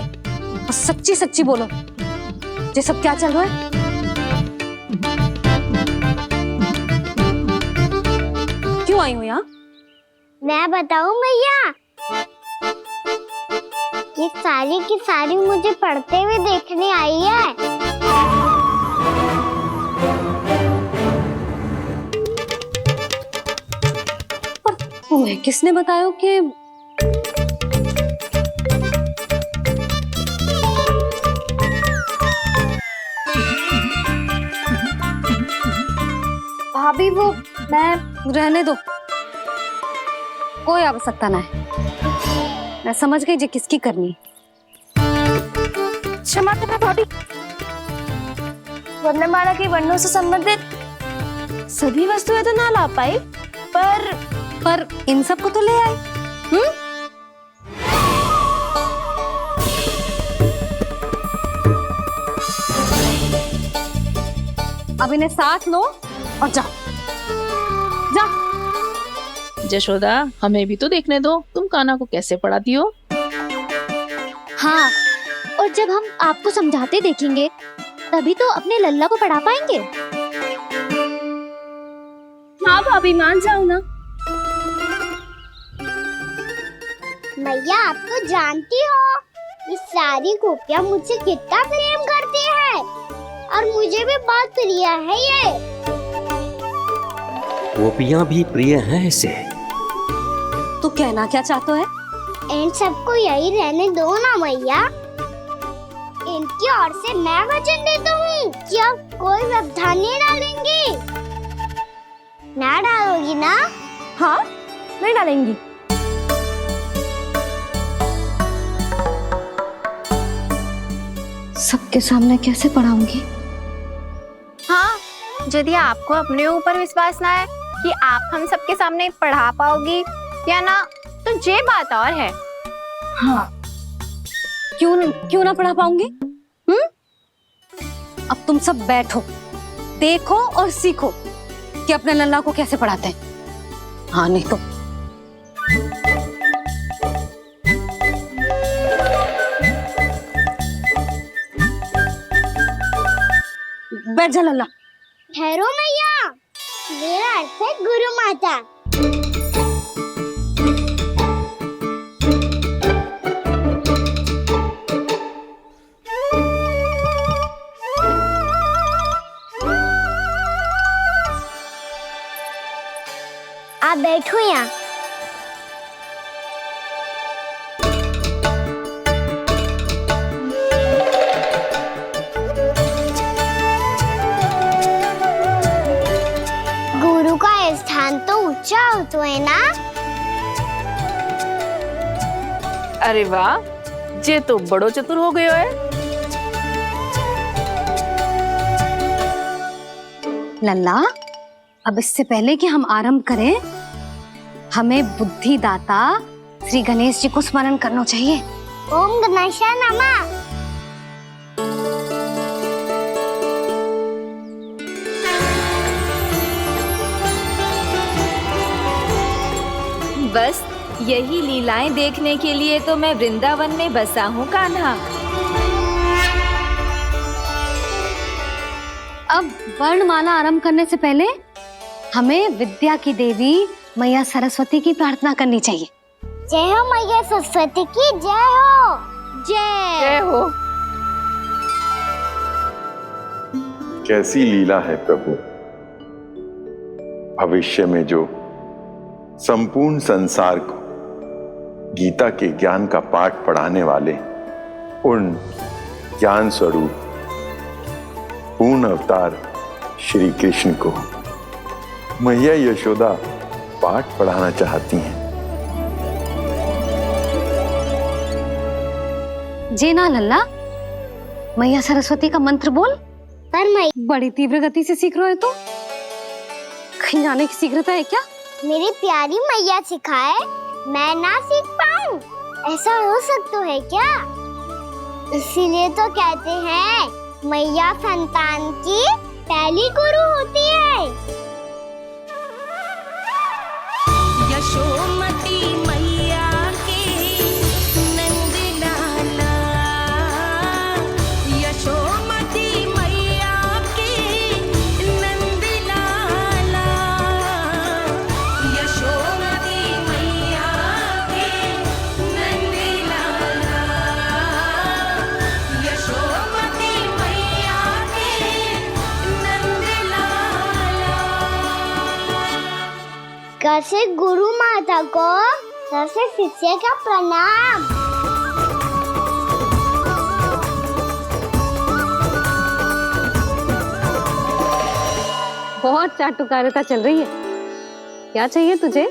B: सच्ची सच्ची बोलो, ये सब क्या चल रहा है? क्यों आई हो यहाँ?
A: मैं बताऊं भैया, ये सारी की सारी मुझे पढ़ते हुए देखने आई है।
B: पर तुम्हें किसने बताया कि
A: भाभी वो मैं
B: रहने दो, कोई आवश्यकता ना है। मैं समझ गई जे किसकी करनी।
A: क्षमा करना भाभी, वर्णमाला के वर्णों से संबंधित सभी वस्तुएं तो ना ला पाई,
B: पर इन सब को तो ले आए। अब इन्हें साथ लो और जाओ। जा।
N: जशोदा, हमें भी तो देखने दो, तुम कान्हा को कैसे पढ़ाती हो।
A: हाँ, और जब हम आपको समझाते देखेंगे तभी तो अपने लल्ला को पढ़ा पाएंगे। हाँ भाभी, मान जाओ ना। मैया, आप तो जानती हो ये सारी गोपियां मुझसे कितना प्रेम करती है, और मुझे भी बहुत प्रिय है ये।
R: गोपियां भी प्रिय हैं इसे।
B: तू कहना क्या चाहते है?
A: इन सबको यही रहने दो ना मैया। इनकी ओर से मैं वचन देता हूँ कि अब कोई व्यवधान नहीं डालेंगी। ना डालोगी ना?
B: हाँ, नहीं डालेंगी। सबके सामने कैसे पढ़ाऊंगी?
N: हाँ, यदि आपको अपने ऊपर विश्वास ना है
S: कि आप हम सबके सामने पढ़ा पाओगी या ना, तो ये बात और है।
B: हाँ, क्यों ना पढ़ा पाऊंगी? अब तुम सब बैठो, देखो और सीखो कि अपने लल्ला को कैसे पढ़ाते हैं। हाँ नहीं तो बैठ जा लल्ला।
A: ठहरो मैया, मेरा अर्थ है गुरु माता। आप बैठो यहाँ। गुरु का स्थान तो ऊंचा होता है ना।
D: अरे वाह, जे तो बड़ो चतुर हो गयो है।
B: लल्ला, अब इससे पहले कि हम आरंभ करें, हमें बुद्धिदाता श्री गणेश जी को स्मरण करना चाहिए।
A: ओम गणेशाय नमः।
J: बस यही लीलाएं देखने के लिए तो मैं वृंदावन में बसा हूँ कान्हा।
B: अब वर्णमाला आरंभ करने से पहले हमें विद्या की देवी मैया सरस्वती की प्रार्थना करनी चाहिए।
A: जय हो मैया सरस्वती की जय हो।
D: जय हो।
P: कैसी लीला है प्रभु, भविष्य में जो संपूर्ण संसार को गीता के ज्ञान का पाठ पढ़ाने वाले उन ज्ञान स्वरूप पूर्ण अवतार श्री कृष्ण को मैया यशोदा पाठ पढ़ाना चाहती हैं।
B: जे ना लल्ला, मैया सरस्वती का मंत्र बोल।
A: पर मैं
B: बड़ी तीव्र गति से सीख रहे हो तो कहीं जाने की शीघ्रता है क्या?
A: मेरी प्यारी मैया सिखाए मैं ना सीख पाऊं, ऐसा हो सकता है क्या? इसीलिए तो कहते हैं मैया संतान की पहली गुरु होती है।
O: यशोमती मैया के नंद लाला, यशोमती मैया के नंद लाला, यशोमती मैया के नंद लाला, यशोमती मैया के नंद लाला।
A: कैसे गुरु माता को कैसे शिष्य का प्रणाम।
B: बहुत चाटुकारिता चल रही है। क्या चाहिए तुझे?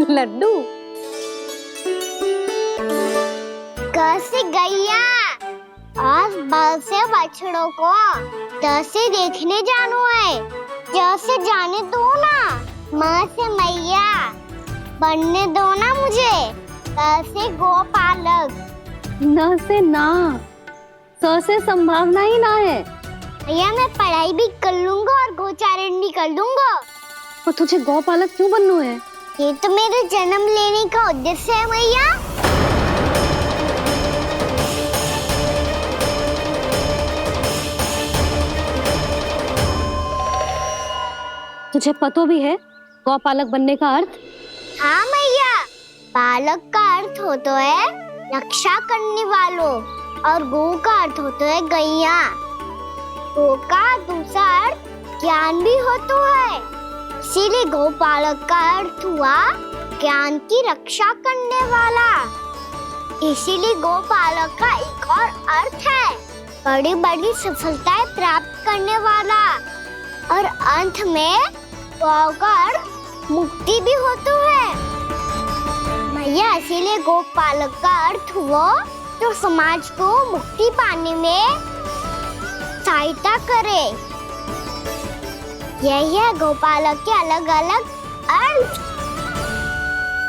B: लड्डू?
A: कैसे गैया आज बल से बछड़ों को कैसे देखने जानो है, कैसे जाने दो ना, माँ से मैया बनने दो ना मुझे। कैसे गोपालक
B: न से ना, स से संभावना ही ना है।
A: भैया मैं पढ़ाई भी कर लूंगा और गोचारण भी कर दूंगा।
B: और तुझे गौपालक क्यों बनना है?
A: ये तो मेरे जन्म लेने का उद्देश्य है मैया।
B: तुझे पता भी है गौपालक बनने का अर्थ?
A: हाँ मैया, पालक का अर्थ होता है रक्षा करने वालों और गो का अर्थ होता है गैया। गो का दूसरा अर्थ ज्ञान भी होता है, इसीलिए गोपालक का अर्थ हुआ ज्ञान की रक्षा करने वाला। इसीलिए गोपालक का एक और अर्थ है बड़ी बड़ी सफलताएं प्राप्त करने वाला, और अंत में गौ का अर्थ मुक्ति भी होता है। मैया इसीलिए गोपालक का अर्थ हुआ जो समाज को मुक्ति पाने में सहायता करे। यही है गोपालक के अलग अलग अर्थ।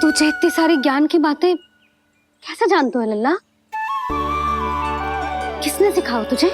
B: तुझे इतनी सारी ज्ञान की बातें कैसे जानते हो लल्ला? किसने सिखाओ तुझे?